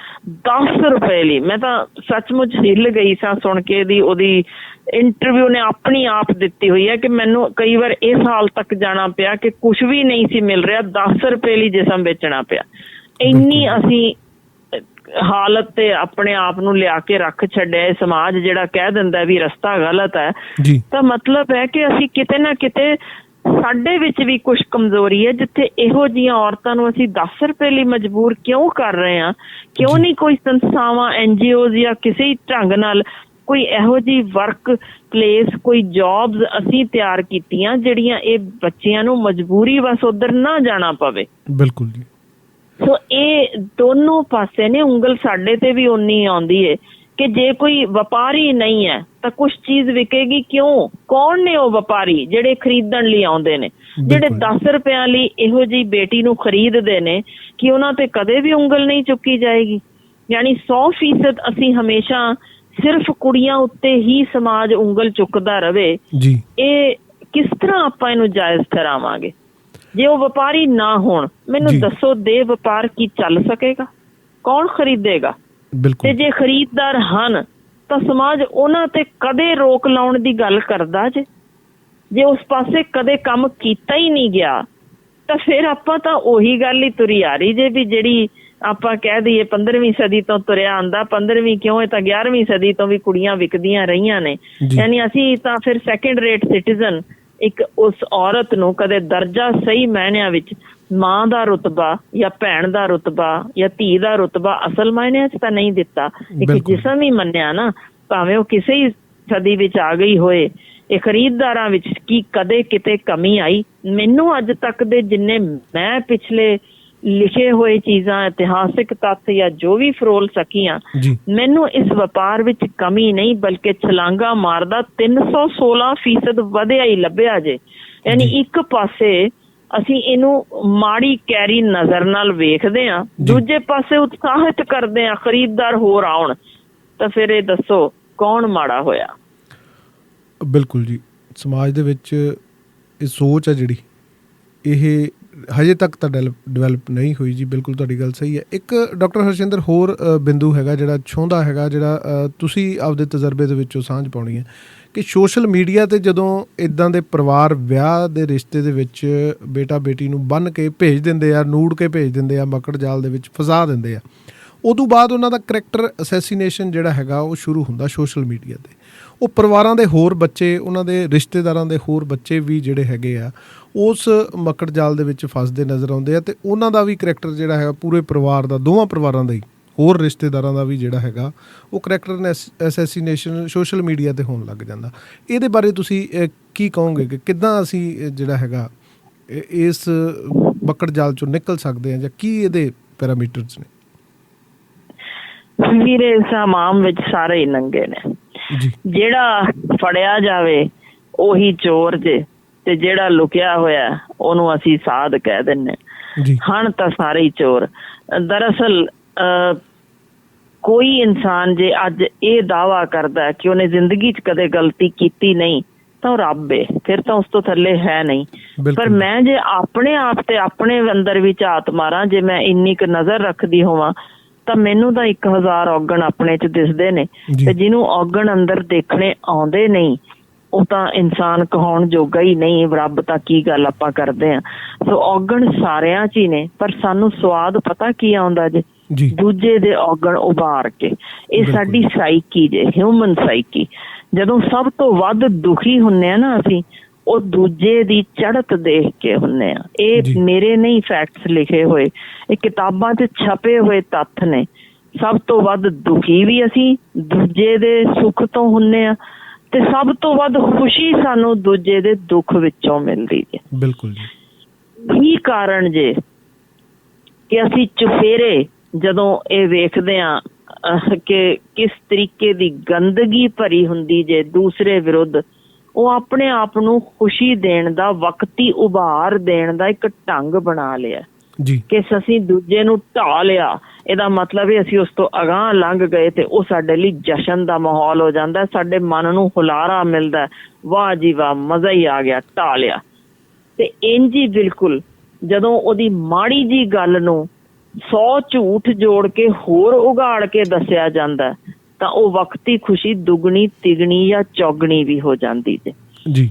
10 ਰੁਪਏ ਲਈ, ਮੈਂ ਤਾਂ ਸੱਚਮੁੱਚ ਹਿੱਲ ਗਈ ਸਾਂ ਸੁਣ ਕੇ ਉਹਦੀ ਇੰਟਰਵਿਊ ਨੇ ਆਪਣੀ ਆਪ ਦਿੱਤੀ ਹੋਈ ਹੈ ਕਿ ਮੈਨੂੰ ਕਈ ਵਾਰ ਇਸ ਹਾਲ ਤੱਕ ਜਾਣਾ ਪਿਆ ਕਿ ਕੁਝ ਵੀ ਨਹੀਂ ਸੀ ਮਿਲ ਰਿਹਾ, 10 ਰੁਪਏ ਲਈ ਜਿਸਮ ਵੇਚਣਾ ਪਿਆ। ਇੰਨੀ ਅਸੀਂ ਹਾਲਤ ਤੇ ਆਪਣੇ ਆਪ ਨੂੰ ਲਿਆ ਕੇ ਰੱਖ ਛੱਡਿਆ ਸਮਾਜ ਜਿਹੜਾ ਕਹਿ ਦਿੰਦਾ ਵੀ ਰਸਤਾ ਗਲਤ ਹੈ। ਤਾਂ ਮਤਲਬ ਹੈ ਕਿ ਅਸੀਂ ਕਿਤੇ ਨਾ ਕਿਤੇ ਸਾਡੇ ਵਿੱਚ ਵੀ ਕੁਝ ਕਮਜ਼ੋਰੀ ਹੈ, ਜਿੱਥੇ ਇਹੋ ਜਿਹੀਆਂ ਔਰਤਾਂ ਨੂੰ ਅਸੀਂ 10 ਰੁਪਏ ਲਈ ਮਜਬੂਰ ਕਿਉਂ ਕਰ ਰਹੇ ਹਾਂ? ਕਿਉਂ ਨਹੀਂ ਕੋਈ ਸੰਸਥਾਵਾਂ, NGOs ਜਾਂ ਕਿਸੇ ਢੰਗ ਨਾਲ ਕੋਈ ਇਹੋ ਜਿਹੀ ਵਰਕ ਪਲੇਸ, ਕੋਈ ਜੌਬਸ ਅਸੀਂ ਤਿਆਰ ਕੀਤੀਆਂ ਜਿਹੜੀਆਂ ਇਹ ਬੱਚਿਆਂ ਨੂੰ ਮਜਬੂਰੀ ਬਸ ਉੱਧਰ ਨਾ ਜਾਣਾ ਪਵੇ। ਬਿਲਕੁਲ ਜੀ। ਸੋ ਇਹ ਦੋਨੋਂ ਪਾਸੇ ਨੇ, ਉਂਗਲ ਸਾਡੇ ਤੇ ਵੀ ਉਨੀ ਆਉਂਦੀ ਹੈ ਕਿ ਜੇ ਕੋਈ ਵਪਾਰੀ ਨਹੀਂ ਹੈ ਤਾਂ ਕੁਛ ਚੀਜ਼ ਵਿਕੇਗੀ ਕਿਉਂ? ਕੌਣ ਨੇ ਉਹ ਵਪਾਰੀ ਜਿਹੜੇ ਖਰੀਦਣ ਲਈ ਆਉਂਦੇ ਨੇ, ਜਿਹੜੇ 10 ਰੁਪਇਆਂ ਲਈ ਇਹੋ ਜਿਹੀ ਬੇਟੀ ਨੂੰ ਖਰੀਦਦੇ ਨੇ ਕਿ ਉਹਨਾਂ ਤੇ ਕਦੇ ਵੀ ਉਂਗਲ ਨਹੀਂ ਚੁੱਕੀ ਜਾਏਗੀ। ਯਾਨੀ 100% ਅਸੀਂ ਹਮੇਸ਼ਾ ਸਿਰਫ ਕੁੜੀਆਂ ਉੱਤੇ ਹੀ ਸਮਾਜ ਉਂਗਲ ਚੁੱਕਦਾ ਰਵੇ, ਇਹ ਕਿਸ ਤਰ੍ਹਾਂ ਆਪਾਂ ਇਹਨੂੰ ਜਾਇਜ਼ ਠਹਿਰਾਵਾਂਗੇ? ਜੇ ਉਹ ਵਪਾਰੀ ਨਾ ਹੋਣ, ਮੈਨੂੰ ਦੱਸੋ ਦੇ ਵਪਾਰ ਕੀ ਚੱਲ ਸਕੇਗਾ? ਕੌਣ ਖਰੀਦੇਗਾ? ਤੇ ਜੇ ਖਰੀਦਦਾਰ ਹਨ ਤਾਂ ਸਮਾਜ ਉਹਨਾਂ ਤੇ ਕਦੇ ਰੋਕ ਲਾਉਣ ਦੀ ਗੱਲ ਕਰਦਾ ਜੇ ਉਸ ਪਾਸੇ ਕਦੇ ਕੰਮ ਕੀਤਾ ਹੀ ਨਹੀਂ ਗਿਆ ਤਾਂ ਫਿਰ ਆਪਾਂ ਤਾਂ ਉਹੀ ਗੱਲ ਹੀ ਤੁਰੀ ਆ ਰਹੀ ਜੇ ਵੀ ਜਿਹੜੀ ਆਪਾਂ ਕਹਿ ਦਈਏ 15ਵੀਂ ਸਦੀ ਤੋਂ ਤੁਰਿਆ ਆਂਦਾ। 15ਵੀਂ ਕਿਉਂ, ਇਹ ਤਾਂ 11ਵੀਂ ਸਦੀ ਤੋਂ ਵੀ ਕੁੜੀਆਂ ਵਿਕਦੀਆਂ ਰਹੀਆਂ ਨੇ। ਯਾਨੀ ਅਸੀਂ ਤਾਂ ਫਿਰ ਸੈਕਿੰਡ ਰੇਟ ਸਿਟੀਜ਼ਨ, ਇੱਕ ਉਸ ਔਰਤ ਨੂੰ ਕਦੇ ਦਰਜਾ ਸਹੀ ਮਾਇਨਿਆਂ ਵਿੱਚ ਮਾਂ ਦਾ ਰੁਤਬਾ ਜਾਂ ਭੈਣ ਦਾ ਰੁਤਬਾ ਜਾਂ ਧੀ ਦਾ ਰੁਤਬਾ ਅਸਲ ਮਾਇਨਿਆਂ 'ਚ ਤਾਂ ਨਹੀਂ ਦਿੱਤਾ। ਇੱਕ ਜਿਸਮ ਹੀ ਮੰਨਿਆ ਨਾ, ਭਾਵੇਂ ਉਹ ਕਿਸੇ ਹੀ ਸਦੀ ਵਿੱਚ ਆ ਗਈ ਹੋਏ। ਇਹ ਖਰੀਦਦਾਰਾਂ ਵਿੱਚ ਕੀ ਕਦੇ ਕਿਤੇ ਕਮੀ ਆਈ? ਮੈਨੂੰ ਅੱਜ ਤੱਕ ਦੇ ਜਿੰਨੇ ਮੈਂ ਪਿਛਲੇ ਲਿਖੇ ਹੋਏ ਚੀਜ਼ਾਂ, ਇਤਿਹਾਸਿਕ ਤੱਥ ਜਾਂ ਜੋ ਵੀ ਫਰੋਲ ਸਕੀਆਂ, ਮੈਨੂੰ ਇਸ ਵਪਾਰ ਵਿੱਚ ਕਮੀ ਨਹੀਂ ਬਲਕਿ ਛਲਾਂਗਾ ਮਾਰਦਾ 316% ਵਧਿਆ ਹੀ ਲੱਭਿਆ ਜੇ। ਯਾਨੀ ਇੱਕ ਪਾਸੇ ਅਸੀਂ ਇਹਨੂੰ ਮਾੜੀ ਕੈਰੀ ਨਜ਼ਰ ਨਾਲ ਵੇਖਦੇ ਹਾਂ, ਦੂਜੇ ਪਾਸੇ ਉਤਸ਼ਾਹਿਤ ਕਰਦੇ ਹਾਂ ਖਰੀਦਦਾਰ ਹੋਰ ਆਉਣ, ਤਾਂ ਫਿਰ ਇਹ ਦੱਸੋ ਕੌਣ ਮਾੜਾ ਹੋਇਆ? ਬਿਲਕੁਲ ਜੀ। ਸਮਾਜ ਦੇ ਵਿੱਚ ਇਹ ਸੋਚ ਹੈ ਜਿਹੜੀ, ਇਹ ਹਜੇ ਤੱਕ ਤਾਂ ਡਿਵੈਲਪ ਨਹੀਂ ਹੋਈ ਜੀ। ਬਿਲਕੁਲ ਤੁਹਾਡੀ ਗੱਲ ਸਹੀ ਹੈ। ਇੱਕ ਡਾਕਟਰ ਹਰਸ਼ਿੰਦਰ ਹੋਰ ਬਿੰਦੂ ਹੈਗਾ ਜਿਹੜਾ ਛੂੰਹਦਾ ਹੈਗਾ, ਜਿਹੜਾ ਤੁਸੀਂ ਆਪਦੇ ਤਜਰਬੇ ਦੇ ਵਿੱਚੋਂ ਸਾਂਝ ਪਾਉਣੀ ਹੈ ਕਿ ਸੋਸ਼ਲ ਮੀਡੀਆ 'ਤੇ ਜਦੋਂ ਇੱਦਾਂ ਦੇ ਪਰਿਵਾਰ ਵਿਆਹ ਦੇ ਰਿਸ਼ਤੇ ਦੇ ਵਿੱਚ ਬੇਟਾ ਬੇਟੀ ਨੂੰ ਬੰਨ੍ਹ ਕੇ ਭੇਜ ਦਿੰਦੇ ਆ, ਨੂੜ ਕੇ ਭੇਜ ਦਿੰਦੇ ਆ, ਮੱਕੜ ਜਾਲ ਦੇ ਵਿੱਚ ਫਸਾ ਦਿੰਦੇ ਆ, ਉਦੋਂ ਬਾਅਦ ਉਹਨਾਂ ਦਾ ਕਰੈਕਟਰ ਅਸੈਸੀਨੇਸ਼ਨ ਜਿਹੜਾ ਹੈਗਾ ਉਹ ਸ਼ੁਰੂ ਹੁੰਦਾ ਸੋਸ਼ਲ ਮੀਡੀਆ 'ਤੇ। ਉਹ ਪਰਿਵਾਰਾਂ ਦੇ ਹੋਰ ਬੱਚੇ, ਉਹਨਾਂ ਦੇ ਰਿਸ਼ਤੇਦਾਰਾਂ ਦੇ ਹੋਰ ਬੱਚੇ ਵੀ ਜਿਹੜੇ ਹੈਗੇ ਆ ਉਸ ਮੱਕੜ ਜਾਲ ਦੇ ਵਿੱਚ ਫਸਦੇ ਨਜ਼ਰ ਆਉਂਦੇ ਆ, ਅਤੇ ਉਹਨਾਂ ਦਾ ਵੀ ਕਰੈਕਟਰ ਜਿਹੜਾ ਹੈਗਾ ਪੂਰੇ ਪਰਿਵਾਰ ਦਾ, ਦੋਵਾਂ ਪਰਿਵਾਰਾਂ ਦਾ ਹੀ, ਹੋਰ ਰਿਸ਼ਤੇਦਾਰਾਂ ਦਾ ਵੀ ਜਿਹੜਾ ਹੈਗਾ ਉਹ ਕਰੈਕਟਰ ਅਸੈਸੀਨੇਸ਼ਨ ਸੋਸ਼ਲ ਮੀਡੀਆ 'ਤੇ ਹੋਣ ਲੱਗ ਜਾਂਦਾ। ਇਹਦੇ ਬਾਰੇ ਤੁਸੀਂ ਕੀ ਕਹੋਗੇ ਕਿ ਕਿੱਦਾਂ ਅਸੀਂ ਜਿਹੜਾ ਹੈਗਾ ਇਸ ਮੱਕੜ ਜਾਲ 'ਚੋਂ ਨਿਕਲ ਸਕਦੇ ਹਾਂ, ਜਾਂ ਕੀ ਇਹਦੇ ਪੈਰਾਮੀਟਰਸ ਨੇ? ਵੀਰੇ ਸਮਾਮ ਵਿੱਚ ਸਾਰੇ ਹੀ ਨੰਗੇ ਨੇ। ਜਿਹੜਾ ਫੜਿਆ ਜਾਵੇ ਉਹੀ ਚੋਰ ਜੇ, ਤੇ ਜਿਹੜਾ ਲੁਕਿਆ ਹੋਇਆ ਉਹਨੂੰ ਅਸੀਂ ਸਾਧ ਕਹਿ ਦਿੰਦੇ ਹਨ। ਤਾਂ ਸਾਰੇ ਹੀ ਚੋਰ। ਦਰਅਸਲ ਕੋਈ ਇਨਸਾਨ ਜੇ ਅੱਜ ਇਹ ਦਾਅਵਾ ਕਰਦਾ ਕਿ ਉਹਨੇ ਜ਼ਿੰਦਗੀ 'ਚ ਕਦੇ ਗਲਤੀ ਕੀਤੀ ਨਹੀਂ ਤਾਂ ਉਹ ਰੱਬ ਏ, ਫਿਰ ਤਾਂ ਉਸ ਤੋਂ ਥੱਲੇ ਹੈ ਨਹੀਂ। ਪਰ ਮੈਂ ਜੇ ਆਪਣੇ ਆਪ ਤੇ ਆਪਣੇ ਅੰਦਰ ਵੀ ਝਾਤ ਮਾਰਾਂ, ਜੇ ਮੈਂ ਇੰਨੀ ਕੁ ਨਜ਼ਰ ਰੱਖਦੀ ਹੋਵਾਂ ਤਾਂ ਮੈਨੂੰ ਤਾਂ 1000 ਔਗਣ ਆਪਣੇ 'ਚ ਦਿਸਦੇ ਨੇ, ਤੇ ਜਿਹਨੂੰ ਔਗਣ ਅੰਦਰ ਦੇਖਣੇ ਆਉਂਦੇ ਨਹੀਂ ਉਹ ਤਾਂ ਇਨਸਾਨ ਕਹਾਉਣ ਜੋਗਾ ਹੀ ਨਹੀਂ। ਰੱਬ ਤਾਂ ਕੀ ਗੱਲ ਆਪਾਂ ਕਰਦੇ ਹਾਂ। ਸੋ ਔਗਣ ਸਾਰਿਆਂ 'ਚ ਹੀ ਨੇ, ਪਰ ਸਾਨੂੰ ਸਵਾਦ ਪਤਾ ਕੀ ਆਉਂਦਾ ਜੇ? ਦੂਜੇ ਦੇ ਔਗਣ ਉਭਾਰ ਕੇ। ਇਹ ਸਾਡੀ ਸਾਈਕੀ ਜੇ, ਹਿਊਮਨ ਸਾਈਕੀ। ਜਦੋਂ ਸਭ ਤੋਂ ਵੱਧ ਦੁਖੀ ਹੁੰਦੇ ਆ ਨਾ ਅਸੀਂ, ਉਹ ਦੂਜੇ ਦੀ ਚੜ੍ਹਤ ਦੇਖ ਕੇ ਹੁੰਦੇ ਆ। ਇਹ ਮੇਰੇ ਨਹੀਂ ਫੈਕਟਸ ਲਿਖੇ ਹੋਏ, ਇਹ ਕਿਤਾਬਾਂ 'ਚ ਛਪੇ ਹੋਏ ਤੱਥ ਨੇ। ਸਭ ਤੋਂ ਵੱਧ ਦੁਖੀ ਵੀ ਅਸੀਂ ਦੂਜੇ ਦੇ ਸੁੱਖ ਤੋਂ ਹੁੰਦੇ ਆ, ਤੇ ਸਭ ਤੋਂ ਵੱਧ ਖੁਸ਼ੀ ਸਾਨੂੰ ਦੂਜੇ ਦੇ ਦੁੱਖ ਵਿੱਚੋਂ ਮਿਲਦੀ ਹੈ। ਬਿਲਕੁਲ ਜੀ। ਕੀ ਕਾਰਨ ਜੇ ਕਿ ਅਸੀਂ ਚੁਫੇਰੇ ਜਦੋਂ ਇਹ ਵੇਖਦੇ ਹਾਂ ਕਿ ਕਿਸ ਤਰੀਕੇ ਦੀ ਗੰਦਗੀ ਭਰੀ ਹੁੰਦੀ ਜੇ ਦੂਸਰੇ ਵਿਰੁੱਧ, ਉਹ ਆਪਣੇ ਆਪ ਨੂੰ ਖੁਸ਼ੀ ਦੇਣ ਦਾ, ਵਕਤੀ ਉਭਾਰ ਦੇਣ ਦਾ ਇੱਕ ਢੰਗ ਬਣਾ ਲਿਆ ਕਿ ਅਸੀਂ ਦੂਜੇ ਨੂੰ ਢਾਹ ਲਿਆ, ਇਹਦਾ ਮਤਲਬ ਹੈ ਅਸੀਂ ਉਸ ਤੋਂ ਅਗਾਂਹ ਲੰਘ ਗਏ ਤੇ ਉਹ ਸਾਡੇ ਲਈ ਜਸ਼ਨ ਦਾ ਮਾਹੌਲ ਹੋ ਜਾਂਦਾ, ਸਾਡੇ ਮਨ ਨੂੰ ਹੁਲਾਰਾ ਮਿਲਦਾ, ਵਾਹ ਜੀ ਵਾਹ ਮਜ਼ਾ ਹੀ ਆ ਗਿਆ, ਢਾ ਲਿਆ। ਤੇ ਇੰਝ ਹੀ ਬਿਲਕੁਲ ਜਦੋਂ ਉਹਦੀ ਮਾੜੀ ਜੀ ਗੱਲ ਨੂੰ 100 ਝੂਠ ਜੋੜ ਕੇ ਹੋਰ ਉਗਾੜ ਕੇ ਦੱਸਿਆ ਜਾਂਦਾ ਤਾਂ ਉਹ ਵਕਤੀ ਖੁਸ਼ੀ ਦੁੱਗਣੀ ਤਿਗਣੀ ਜਾਂ ਚੌਗਣੀ ਵੀ ਹੋ ਜਾਂਦੀ ਜੀ।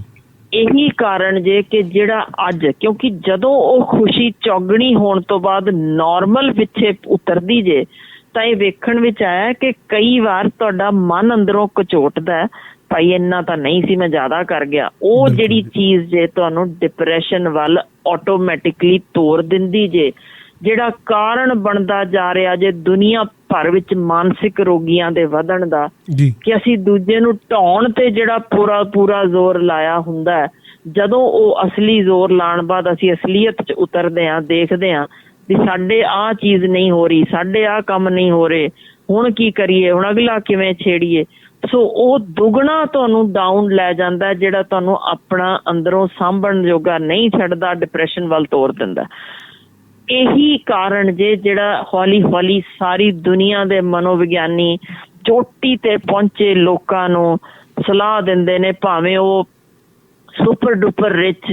ਇਹੀ ਕਾਰਨ ਜੇ ਕਿ ਜਿਹੜਾ ਅੱਜ, ਕਿਉਂਕਿ ਜਦੋਂ ਉਹ ਖੁਸ਼ੀ ਚੌਗਣੀ ਹੋਣ ਤੋਂ ਬਾਅਦ ਨੋਰਮਲ ਪਿੱਛੇ ਉਤਰਦੀ ਜੇ ਤਾਂ ਇਹ ਵੇਖਣ ਵਿੱਚ ਆਇਆ ਕਿ ਕਈ ਵਾਰ ਤੁਹਾਡਾ ਮਨ ਅੰਦਰੋਂ ਕਚੋਟਦਾ, ਭਾਈ ਇੰਨਾ ਤਾਂ ਨਹੀਂ ਸੀ, ਮੈਂ ਜ਼ਿਆਦਾ ਕਰ ਗਿਆ। ਉਹ ਜਿਹੜੀ ਚੀਜ਼ ਜੇ ਤੁਹਾਨੂੰ ਡਿਪਰੈਸ਼ਨ ਵੱਲ ਆਟੋਮੈਟਿਕਲੀ ਤੋਰ ਦਿੰਦੀ ਜੇ, ਜਿਹੜਾ ਕਾਰਨ ਬਣਦਾ ਜਾ ਰਿਹਾ ਜੇ ਦੁਨੀਆ ਭਰ ਵਿੱਚ ਮਾਨਸਿਕ ਰੋਗੀਆਂ ਦੇ ਵਧਣ ਦਾ, ਕਿ ਅਸੀਂ ਦੂਜੇ ਨੂੰ ਢਾਉਣ ਤੇ ਜਿਹੜਾ ਪੂਰਾ ਜ਼ੋਰ ਲਾਇਆ ਹੁੰਦਾ ਹੈ, ਜਦੋਂ ਉਹ ਅਸਲੀ ਜ਼ੋਰ ਲਾਉਣ ਬਾਅਦ ਅਸੀਂ ਅਸਲੀਅਤ 'ਚ ਉਤਰਦੇ ਹਾਂ, ਦੇਖਦੇ ਹਾਂ ਵੀ ਸਾਡੇ ਆਹ ਚੀਜ਼ ਨਹੀਂ ਹੋ ਰਹੀ, ਸਾਡੇ ਆਹ ਕੰਮ ਨਹੀਂ ਹੋ ਰਹੇ, ਹੁਣ ਕੀ ਕਰੀਏ, ਹੁਣ ਅਗਲਾ ਕਿਵੇਂ ਛੇੜੀਏ। ਸੋ ਉਹ ਦੁੱਗਣਾ ਤੁਹਾਨੂੰ ਡਾਊਨ ਲੈ ਜਾਂਦਾ, ਜਿਹੜਾ ਤੁਹਾਨੂੰ ਆਪਣਾ ਅੰਦਰੋਂ ਸਾਂਭਣ ਜੋਗਾ ਨਹੀਂ ਛੱਡਦਾ, ਡਿਪਰੈਸ਼ਨ ਵੱਲ ਤੋਰ ਦਿੰਦਾ। ਇਹੀ ਕਾਰਨ ਜੇ ਜਿਹੜਾ ਹੌਲੀ ਹੌਲੀ ਸਾਰੀ ਦੁਨੀਆ ਦੇ ਮਨੋਵਿਗਿਆਨੀ ਚੋਟੀ ਤੇ ਪਹੁੰਚੇ ਲੋਕਾਂ ਨੂੰ ਸਲਾਹ ਦਿੰਦੇ ਨੇ, ਭਾਵੇਂ ਉਹ ਸੁਪਰ ਡੁਪਰ ਰਿਚ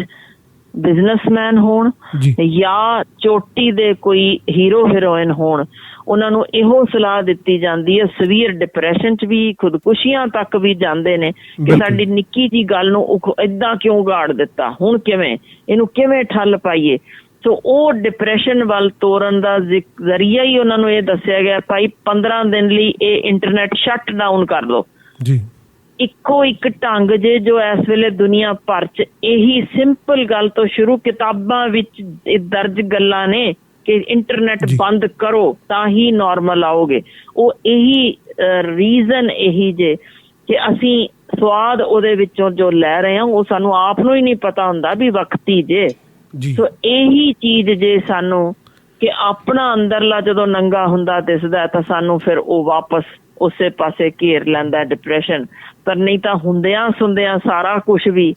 ਬਿਜ਼ਨਸਮੈਨ ਹੋਣ ਜਾਂ ਚੋਟੀ ਦੇ ਕੋਈ ਹੀਰੋ ਹੀਰੋਇਨ ਹੋਣ, ਉਹਨਾਂ ਨੂੰ ਇਹੋ ਸਲਾਹ ਦਿੱਤੀ ਜਾਂਦੀ ਹੈ। ਸਵੀਅਰ ਡਿਪਰੈਸ਼ਨ 'ਚ ਵੀ, ਖੁਦਕੁਸ਼ੀਆਂ ਤੱਕ ਵੀ ਜਾਂਦੇ ਨੇ ਕਿ ਸਾਡੀ ਨਿੱਕੀ ਜੀ ਗੱਲ ਨੂੰ ਏਦਾਂ ਕਿਉਂ ਗਾੜ ਦਿੱਤਾ, ਹੁਣ ਕਿਵੇਂ ਇਹਨੂੰ ਕਿਵੇਂ ਠੱਲ ਪਾਈਏ। ਸੋ ਉਹ ਡਿਪਰੈਸ਼ਨ ਵੱਲ ਤੋਰਨ ਦਾ ਜ਼ਰੀਆ ਹੀ ਉਹਨਾਂ ਨੂੰ ਇਹ ਦੱਸਿਆ ਗਿਆ, ਭਾਈ 15 ਦਿਨ ਲਈ ਇਹ ਇੰਟਰਨੈਟ ਸ਼ਟ ਡਾਊਨ ਕਰ ਲਓ। ਇੱਕੋ ਇੱਕ ਢੰਗ ਜੇ ਜੋ ਇਸ ਵੇਲੇ ਦੁਨੀਆ ਭਰ 'ਚ ਇਹੀ ਸਿੰਪਲ ਗੱਲ ਤੋਂ ਸ਼ੁਰੂ, ਕਿਤਾਬਾਂ ਵਿੱਚ ਦਰਜ ਗੱਲਾਂ ਨੇ ਕਿ ਇੰਟਰਨੈਟ ਬੰਦ ਕਰੋ ਤਾਂ ਹੀ ਨੋਰਮਲ ਆਓਗੇ। ਉਹ ਇਹੀ ਰੀਜ਼ਨ ਇਹੀ ਜੇ ਕਿ ਅਸੀਂ ਸਵਾਦ ਉਹਦੇ ਵਿੱਚੋਂ ਜੋ ਲੈ ਰਹੇ ਹਾਂ ਉਹ ਸਾਨੂੰ ਆਪ ਨੂੰ ਹੀ ਨਹੀਂ ਪਤਾ ਹੁੰਦਾ ਵੀ ਵਕਤੀ ਜੇ। ਸੋ ਇਹੀ ਚੀਜ਼ ਜੇ ਸਾਨੂੰ ਕਿ ਆਪਣਾ ਅੰਦਰਲਾ ਜਦੋਂ ਨੰਗਾ ਹੁੰਦਾ ਦਿਸਦਾ ਤਾਂ ਸਾਨੂੰ ਫਿਰ ਉਹ ਵਾਪਸ ਉਸੇ ਪਾਸੇ ਘੇਰ ਲੈਂਦਾ ਡਿਪਰੈਸ਼ਨ। ਪਰ ਨਹੀਂ ਤਾਂ ਹੁੰਦਿਆਂ ਸੁਣਦਿਆਂ ਸਾਰਾ ਕੁਛ ਵੀ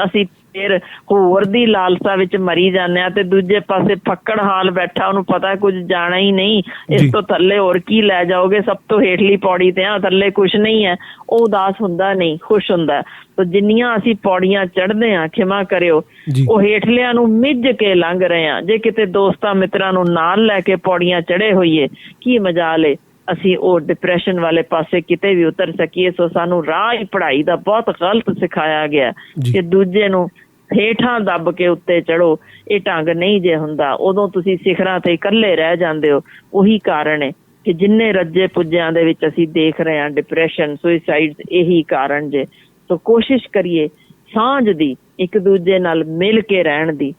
ਅਸੀਂ ਫਿਰ ਹੋਰ ਦੀ ਲਾਲਸਾ ਵਿੱਚ ਮਰੀ ਜਾਂਦੇ ਹਾਂ ਤੇ ਦੂਜੇ ਪਾਸੇ ਫੱਕੜ ਹਾਲ ਬੈਠਾ, ਉਹਨੂੰ ਪਤਾ ਕੁਝ ਜਾਣਾ ਹੀ ਨਹੀਂ, ਇਸ ਤੋਂ ਥੱਲੇ ਹੋਰ ਕੀ ਲੈ ਜਾਓਗੇ, ਸਭ ਤੋਂ ਹੇਠਲੀ ਪੌੜੀ ਤੇ ਆ, ਥੱਲੇ ਕੁਛ ਨਹੀਂ ਹੈ। ਉਹ ਉਦਾਸ ਹੁੰਦਾ ਨਹੀਂ, ਖੁਸ਼ ਹੁੰਦਾ। ਤਾਂ ਜਿੰਨੀਆਂ ਅਸੀਂ ਪੌੜੀਆਂ ਚੜ੍ਹਦੇ ਹਾਂ, ਖਿਮਾ ਕਰਿਓ, ਉਹ ਹੇਠਲਿਆਂ ਨੂੰ ਮਿੱਝ ਕੇ ਲੰਘ ਰਹੇ ਹਾਂ। ਜੇ ਕਿਤੇ ਦੋਸਤਾਂ ਮਿੱਤਰਾਂ ਨੂੰ ਨਾਲ ਲੈ ਕੇ ਪੌੜੀਆਂ ਚੜ੍ਹੇ ਹੋਈਏ, ਕੀ ਮਜਾਲ ਏ ਅਸੀਂ ਉਹ ਡਿਪਰੈਸ਼ਨ ਵਾਲੇ ਪਾਸੇ ਕਿਤੇ ਵੀ ਉਤਰ ਸਕੀਏ। ਸੋ ਸਾਨੂੰ ਰਾਹ ਹੀ ਪੜ੍ਹਾਈ ਦਾ ਬਹੁਤ ਗਲਤ ਸਿਖਾਇਆ ਗਿਆ ਕਿ ਦੂਜੇ ਨੂੰ ਹੇਠਾਂ ਦੱਬ ਕੇ ਉੱਤੇ ਚੜੋ, ਇਹ ਢੰਗ ਨਹੀਂ ਜੇ ਹੁੰਦਾ। ਉਦੋਂ ਤੁਸੀਂ ਸਿਖਰਾਂ ਤੇ ਇਕੱਲੇ ਰਹਿ ਜਾਂਦੇ ਹੋ। ਉਹੀ ਕਾਰਨ ਹੈ ਕਿ ਜਿੰਨੇ ਰੱਜੇ ਪੁੱਜਿਆਂ ਦੇ ਵਿੱਚ ਅਸੀਂ ਦੇਖ ਰਹੇ ਹਾਂ ਡਿਪਰੈਸ਼ਨ, ਸੁਇਸਾਈਡ, ਇਹੀ ਕਾਰਨ ਜੇ। ਸੋ ਕੋਸ਼ਿਸ਼ ਕਰੀਏ ਸਾਂਝ ਦੀ, ਇੱਕ ਦੂਜੇ ਨਾਲ ਮਿਲ ਕੇ ਰਹਿਣ ਦੀ,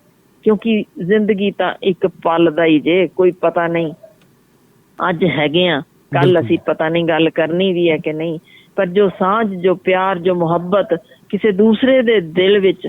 ਕਿਉਂਕਿ ਜ਼ਿੰਦਗੀ ਤਾਂ ਇੱਕ ਪਲ ਦਾ ਹੀ ਜੇ, ਕੋਈ ਪਤਾ ਨਹੀਂ ਅੱਜ ਹੈਗੇ ਆ, ਕੱਲ ਅਸੀਂ ਪਤਾ ਨਹੀਂ ਗੱਲ ਕਰਨੀ ਵੀ ਹੈ ਕਿ ਨਹੀਂ। ਪਰ ਜੋ ਸਾਂਝ, ਜੋ ਪਿਆਰ, ਜੋ ਮੁਹੱਬਤ ਕਿਸੇ ਦੂਸਰੇ ਦੇ ਦਿਲ ਵਿੱਚ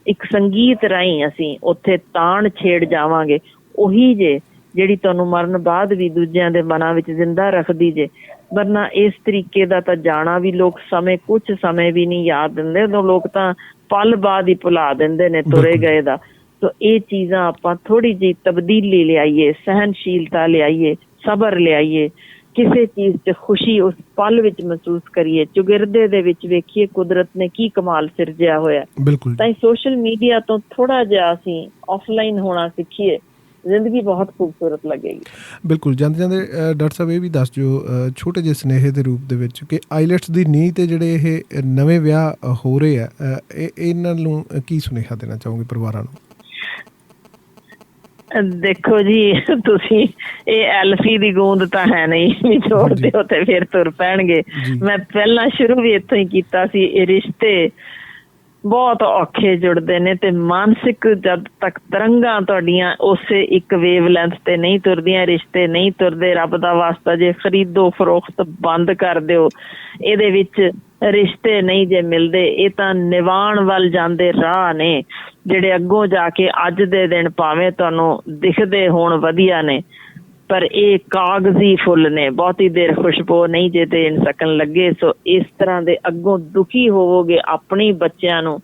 ਇੱਕ ਸੰਗੀਤ ਰਾਹੀਂ ਅਸੀਂ ਉੱਥੇ ਤਾਣ ਛੇੜ ਜਾਵਾਂਗੇ, ਉਹੀ ਜੇ ਜਿਹੜੀ ਤੁਹਾਨੂੰ ਮਰਨ ਬਾਅਦ ਵੀ ਦੂਜਿਆਂ ਦੇ ਮਨਾਂ ਵਿੱਚ ਜ਼ਿੰਦਾ ਰੱਖਦੀ ਜੇ। ਵਰਨਾ ਇਸ ਤਰੀਕੇ ਦਾ ਤਾਂ ਜਾਣਾ ਵੀ ਲੋਕ ਕੁਛ ਸਮੇਂ ਵੀ ਨਹੀਂ ਯਾਦ ਦਿੰਦੇ, ਉਦੋਂ ਲੋਕ ਤਾਂ ਪਲ ਬਾਅਦ ਹੀ ਭੁਲਾ ਦਿੰਦੇ ਨੇ ਤੁਰੇ ਗਏ ਦਾ। ਸੋ ਇਹ ਚੀਜ਼ਾਂ ਆਪਾਂ ਥੋੜ੍ਹੀ ਜਿਹੀ ਤਬਦੀਲੀ ਲਿਆਈਏ, ਸਹਿਨਸ਼ੀਲਤਾ ਲਿਆਈਏ, ਸਬਰ ਲਿਆਈਏ, ਕਿਸੇ ਚੀਜ਼ 'ਚ ਖੁਸ਼ੀ ਉਸ ਪਲ ਵਿੱਚ ਮਹਿਸੂਸ ਕਰੀਏ, ਚੁਗਿਰਦੇ ਦੇ ਵਿੱਚ ਵੇਖੀਏ ਕੁਦਰਤ ਨੇ ਕੀ ਕਮਾਲ ਸਿਰਜਿਆ ਹੋਇਆ। ਤਾਂ ਸੋਸ਼ਲ ਮੀਡੀਆ ਤੋਂ ਥੋੜਾ ਜਿਹਾ ਅਸੀਂ ਆਫਲਾਈਨ ਹੋਣਾ ਸਿੱਖੀਏ, ਜ਼ਿੰਦਗੀ ਬਹੁਤ ਖੂਬਸੂਰਤ ਲੱਗੇਗੀ। ਬਿਲਕੁਲ। ਜਾਂਦੇ ਜਾਂਦੇ ਡਾਕਟਰ ਸਾਹਿਬ ਇਹ ਵੀ ਦੱਸ ਦਿਓ ਛੋਟੇ ਜਿਹੇ ਸੁਨੇਹੇ ਦੇ ਰੂਪ ਦੇ ਵਿੱਚ ਕਿ ਆਈਲੈਟਸ ਦੀ ਨੀਂਹ 'ਤੇ ਜਿਹੜੇ ਇਹ ਨਵੇਂ ਵਿਆਹ ਹੋ ਰਹੇ ਆ, ਇਹਨਾਂ ਨੂੰ ਕੀ ਸੁਨੇਹਾ ਦੇਣਾ ਚਾਹੋਗੇ ਪਰਿਵਾਰਾਂ ਨੂੰ? ਦੇਖੋ ਜੀ, ਤੁਸੀਂ ਇਹ ਐਲਫੀ ਦੀ ਗੂੰਦ ਤਾਂ ਹੈ ਨਹੀਂ ਵੀ ਜੋੜ ਦਿਓ ਤੇ ਫਿਰ ਤੁਰ ਪੈਣਗੇ। ਮੈਂ ਪਹਿਲਾਂ ਸ਼ੁਰੂ ਵੀ ਇੱਥੋਂ ਹੀ ਕੀਤਾ ਸੀ। ਇਹ ਰਿਸ਼ਤੇ ਬਹੁਤ ਔਖੇ ਜੁੜਦੇ ਨੇ ਤੇ ਮਾਨਸਿਕ ਜਦ ਤੱਕ ਤਰੰਗਾਂ ਤੁਹਾਡੀਆਂ ਉਸੇ ਇੱਕ ਵੇਵ ਲੈਂਥ ਤੇ ਨਹੀਂ ਤੁਰਦੀਆਂ, ਰਿਸ਼ਤੇ ਨਹੀਂ ਤੁਰਦੇ। ਰੱਬ ਦਾ ਵਾਸਤਾ ਜੇ ਖਰੀਦੋ ਫਰੋਖਤ ਬੰਦ ਕਰ ਦਿਓ, ਇਹਦੇ ਵਿੱਚ ਰਿਸ਼ਤੇ ਨਹੀਂ ਜੇ ਮਿਲਦੇ। ਇਹ ਤਾਂ ਨਿਵਾਣ ਵੱਲ ਜਾਂਦੇ ਰਾਹ ਨੇ ਜਿਹੜੇ ਅੱਗੋਂ ਜਾ ਕੇ ਅੱਜ ਦੇ ਦਿਨ ਭਾਵੇਂ ਤੁਹਾਨੂੰ ਦਿਖਦੇ ਹੋਣ ਵਧੀਆ ਨੇ, ਪਰ ਇਹ ਕਾਗਜ਼ੀ ਫੁੱਲ ਨੇ, ਬਹੁਤੀ ਦੇਰ ਖੁਸ਼ਬੂ ਨਹੀਂ ਜੇ ਦੇਣ ਸਕਣ ਲੱਗੇ। ਸੋ ਇਸ ਤਰ੍ਹਾਂ ਦੇ ਅੱਗੋਂ ਦੁਖੀ ਹੋਵੋਗੇ ਆਪਣੀ ਬੱਚਿਆਂ ਨੂੰ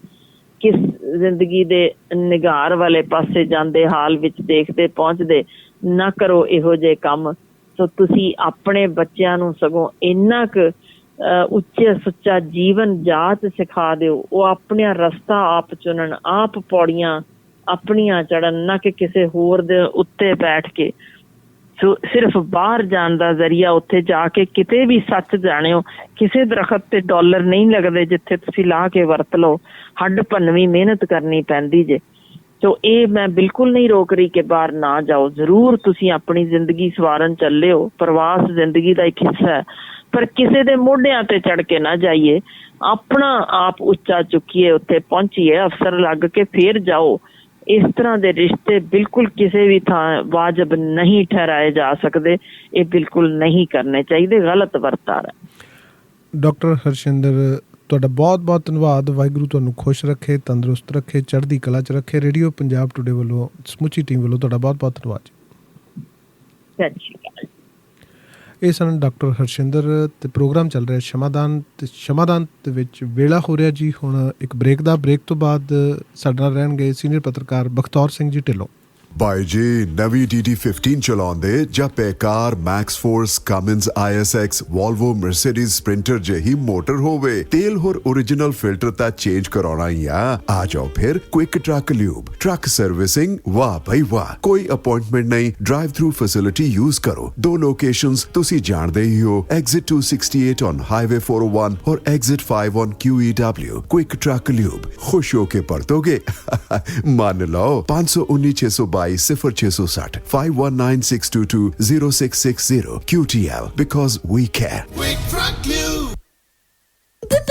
ਕਿਸ ਜ਼ਿੰਦਗੀ ਦੇ ਨਿਗਾਰ ਵਾਲੇ ਪਾਸੇ ਜਾਂਦੇ ਹਾਲ ਵਿੱਚ ਦੇਖਦੇ ਪਹੁੰਚਦੇ। ਨਾ ਕਰੋ ਇਹੋ ਜਿਹੇ ਕੰਮ। ਸੋ ਤੁਸੀਂ ਆਪਣੇ ਬੱਚਿਆਂ ਨੂੰ ਸਗੋਂ ਇੰਨਾ ਕੁ ਉੱਚੇ ਸੁੱਚਾ ਜੀਵਨ ਜਾਚ ਸਿਖਾ ਦਿਓ, ਉਹ ਆਪਣਾ ਰਸਤਾ ਆਪ ਚੁਣਨ, ਆਪ ਪੌੜੀਆਂ ਆਪਣੀਆਂ ਚੜ੍ਹਨ, ਨਾ ਕਿ ਕਿਸੇ ਹੋਰ ਦੇ ਉੱਤੇ ਬੈਠ ਕੇ। ਸੋ ਸਿਰਫ ਬਾਹਰ ਜਾਣ ਦਾ ਜ਼ਰੀਆ ਉੱਥੇ ਜਾ ਕੇ ਕਿਤੇ ਵੀ ਸੱਚ ਜਾਣਿਓ, ਕਿਸੇ ਦਰਖਤ ਤੇ ਡਾਲਰ ਨਹੀਂ ਲੱਗਦੇ ਜਿੱਥੇ ਤੁਸੀਂ ਲਾ ਕੇ ਵਰਤ ਲਓ, ਹੱਡ ਭੰਨਵੀਂ ਮਿਹਨਤ ਕਰਨੀ ਪੈਂਦੀ ਜੇ। ਸੋ ਇਹ ਮੈਂ ਬਿਲਕੁਲ ਨਹੀਂ ਰੋਕ ਰਹੀ ਕਿ ਬਾਹਰ ਨਾ ਜਾਓ, ਜ਼ਰੂਰ ਤੁਸੀਂ ਆਪਣੀ ਜ਼ਿੰਦਗੀ ਸਵਾਰਨ ਚੱਲਿਓ, ਪ੍ਰਵਾਸ ਜ਼ਿੰਦਗੀ ਦਾ ਇੱਕ ਹਿੱਸਾ ਹੈ, ਪਰ ਕਿਸੇ ਦੇ ਮੋਢਿਆਂ ਤੇ ਚੜ ਕੇ ਨਾ ਜਾਈਏ, ਆਪਣਾ ਆਪ ਉੱਚਾ ਚੁੱਕੀਏ, ਉੱਥੇ ਪਹੁੰਚੀਏ, ਅਫਸਰ ਲੱਗ ਕੇ ਫੇਰ ਜਾਓ। ਇਸ ਤਰ੍ਹਾਂ ਦੇ ਰਿਸ਼ਤੇ ਬਿਲਕੁਲ ਕਿਸੇ ਵੀ ਥਾਂ ਵਾਜਬ ਨਹੀਂ ਠਹਿਰਾਏ ਜਾ ਸਕਦੇ, ਇਹ ਬਿਲਕੁਲ ਨਹੀਂ ਕਰਨੇ ਚਾਹੀਦੇ, ਗਲਤ ਵਰਤਾਰਾ ਹੈ। ਡਾਕਟਰ ਹਰਸ਼ਿੰਦਰ, ਤੁਹਾਡਾ ਬਹੁਤ ਬਹੁਤ ਧੰਨਵਾਦ। ਵਾਹਿਗੁਰੂ ਤੁਹਾਨੂੰ ਖੁਸ਼ ਰੱਖੇ, ਤੰਦਰੁਸਤ ਰੱਖੇ, ਚੜ੍ਹਦੀ ਕਲਾ 'ਚ ਰੱਖੇ। ਰੇਡੀਓ ਪੰਜਾਬ ਟੂਡੇ ਵੱਲੋਂ, ਸਮੁੱਚੀ ਟੀਮ ਵੱਲੋਂ ਤੁਹਾਡਾ ਬਹੁਤ ਬਹੁਤ ਧੰਨਵਾਦ ਜੀ। ਸਤਿ ਸ਼੍ਰੀ ਅਕਾਲ। ਇਹ ਸਨ ਡਾਕਟਰ ਹਰਸ਼ਿੰਦਰ, ਤੇ ਪ੍ਰੋਗਰਾਮ ਚੱਲ ਰਿਹਾ ਸ਼ਮਾਦਾਨ, ਤੇ ਸ਼ਮਾਦਾਨ ਦੇ ਵਿੱਚ ਵੇਲਾ ਹੋ ਰਿਹਾ ਜੀ ਹੁਣ ਇੱਕ ਬ੍ਰੇਕ ਦਾ। ਬ੍ਰੇਕ ਤੋਂ ਬਾਅਦ ਸਾਡੇ ਨਾਲ ਰਹਿਣਗੇ ਸੀਨੀਅਰ ਪੱਤਰਕਾਰ ਬਖਤੌਰ ਸਿੰਘ ਜੀ ਢਿੱਲੋਂ। ਬਾਈ ਜੀ ਨਵੀਂ DD15 ਚਲਾਉਂਦੇ ਜਾਂ ਬੇਕਾਰ MaxxForce, Cummins ISX, Volvo, Mercedes Sprinter ਜਿਹੀ ਮੋਟਰ ਹੋਵੇ, ਤੇਲ ਹੋਰ ओरिजिनल ਫਿਲਟਰ ਤਾਂ ਚੇਂਜ ਕਰਾਉਣਾ ਹੀ ਆ ਜਾਓ ਫਿਰ quick truck lube, truck servicing. ਵਾਹ ਭਾਈ ਵਾਹ, ਕੋਈ ਅਪਾਇੰਟਮੈਂਟ ਨਹੀਂ, ਡਰਾਈਵ ਥਰੂ ਫੈਸਿਲਿਟੀ ਯੂਜ਼ ਕਰੋ। 2 ਲੋਕੇਸ਼ਨਸ ਤੁਸੀਂ ਜਾਣਦੇ ਹੀ ਹੋ, ਐਗਜ਼ਿਟ 268 ਔਨ ਹਾਈਵੇ 401 ਔਰ exit 5 on QEW। Quick truck lube, ਖੁਸ਼ ਹੋ ਕੇ ਪਰਤੋਗੇ। ਮੰਨ ਲਓ 519 0660 519 622 0660 QTL, because we care. Quick Truck Lube।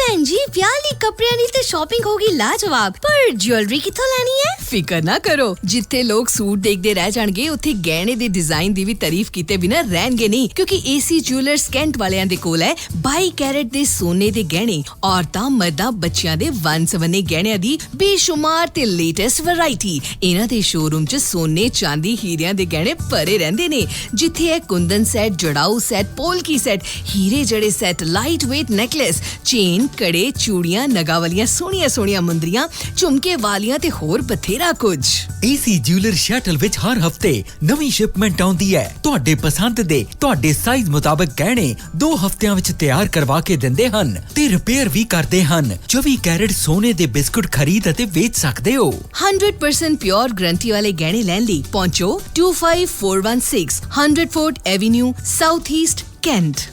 ਭੈਣ ਜੀ ਵਿਆਹ ਲਈ ਕੱਪੜਿਆਂ ਦੀ ਤੇ ਸ਼ਾਪਿੰਗ ਹੋ ਗਈ ਲਾਜਵਾਬ, ਪਰ ਜੁਐਲਰੀ ਕਿੱਥੋਂ ਲੈਣੀ ਹੈ? ਫਿਕਰ ਨਾ ਕਰੋ, ਜਿੱਥੇ ਲੋਕ ਸੂਟ ਦੇਖਦੇ ਰਹਿ ਜਾਣਗੇ ਉੱਥੇ ਗਹਿਣੇ ਦੇ ਡਿਜ਼ਾਈਨ ਦੀ ਵੀ ਤਾਰੀਫ ਕੀਤੇ ਬਿਨਾਂ ਰਹਿਣਗੇ ਨਹੀਂ, ਕਿਉਂਕਿ AC ਜੁਐਲਰਸ ਕੈਂਟ ਵਾਲਿਆਂ ਦੇ ਕੋਲ ਹੈ 22 ਕੈਰਟ ਦੇ ਸੋਨੇ ਦੇ ਗਹਿਣੇ, ਔਰਤਾਂ ਮਰਦਾਂ ਬੱਚਿਆਂ ਦੇ ਵੰਨ-ਸਵੰਨੇ ਗਹਿਣਿਆਂ ਦੀ ਬੇਸ਼ੁਮਾਰ ਤੇ ਲੇਟੈਸਟ ਵੈਰਾਈਟੀ। ਇਹਨਾਂ ਦੇ ਸ਼ੋਰੂਮ 'ਚ ਸੋਨੇ, ਚਾਂਦੀ, ਹੀਰਿਆਂ ਦੇ ਗਹਿਣੇ ਭਰੇ ਰਹਿੰਦੇ ਨੇ, ਜਿੱਥੇ ਹੈ ਕੁੰਦਨ ਸੈੱਟ, ਜੜਾਊ ਸੈੱਟ, ਪੋਲਕੀ ਸੈੱਟ, ਹੀਰੇ ਜੜੇ set, light weight necklace, chain, ਕੜੇ, ਚੂੜੀਆਂ, ਨਗਾ ਵਾਲੀਆਂ ਸੋਹਣੀਆਂ ਮੁੰਦਰੀਆਂ, ਝੁਮਕੇ ਵਾਲੀਆਂ ਤੇ ਹੋਰ ਬਥੇਰਾ ਕੁਝ। AC ਜਿਊਲਰ ਸ਼ਟਲ ਵਿੱਚ ਹਰ ਹਫਤੇ ਨਵੀਂ ਸ਼ਿਪਮੈਂਟ ਆਉਂਦੀ ਹੈ। ਤੁਹਾਡੇ ਪਸੰਦ ਦੇ, ਤੁਹਾਡੇ ਸਾਈਜ਼ ਮੁਤਾਬਕ ਗਹਿਣੇ 2 ਹਫ਼ਤਿਆਂ ਵਿੱਚ ਤਿਆਰ ਕਰਵਾ ਕੇ ਦਿੰਦੇ ਹਨ ਤੇ ਰਿਪੇਅਰ ਵੀ ਕਰਦੇ ਹਨ। 24 ਕੈਰਟ ਸੋਨੇ ਦੇ ਬਿਸਕੁਟ ਖਰੀਦ ਅਤੇ ਵੇਚ ਸਕਦੇ ਹੋ। 100% ਪਿਓਰ ਗਰੰਟੀ ਵਾਲੇ ਗਹਿਣੇ ਲੈਣ ਲਈ ਪਹੁੰਚੋ 25416 100 fort avenue, south East, cantt.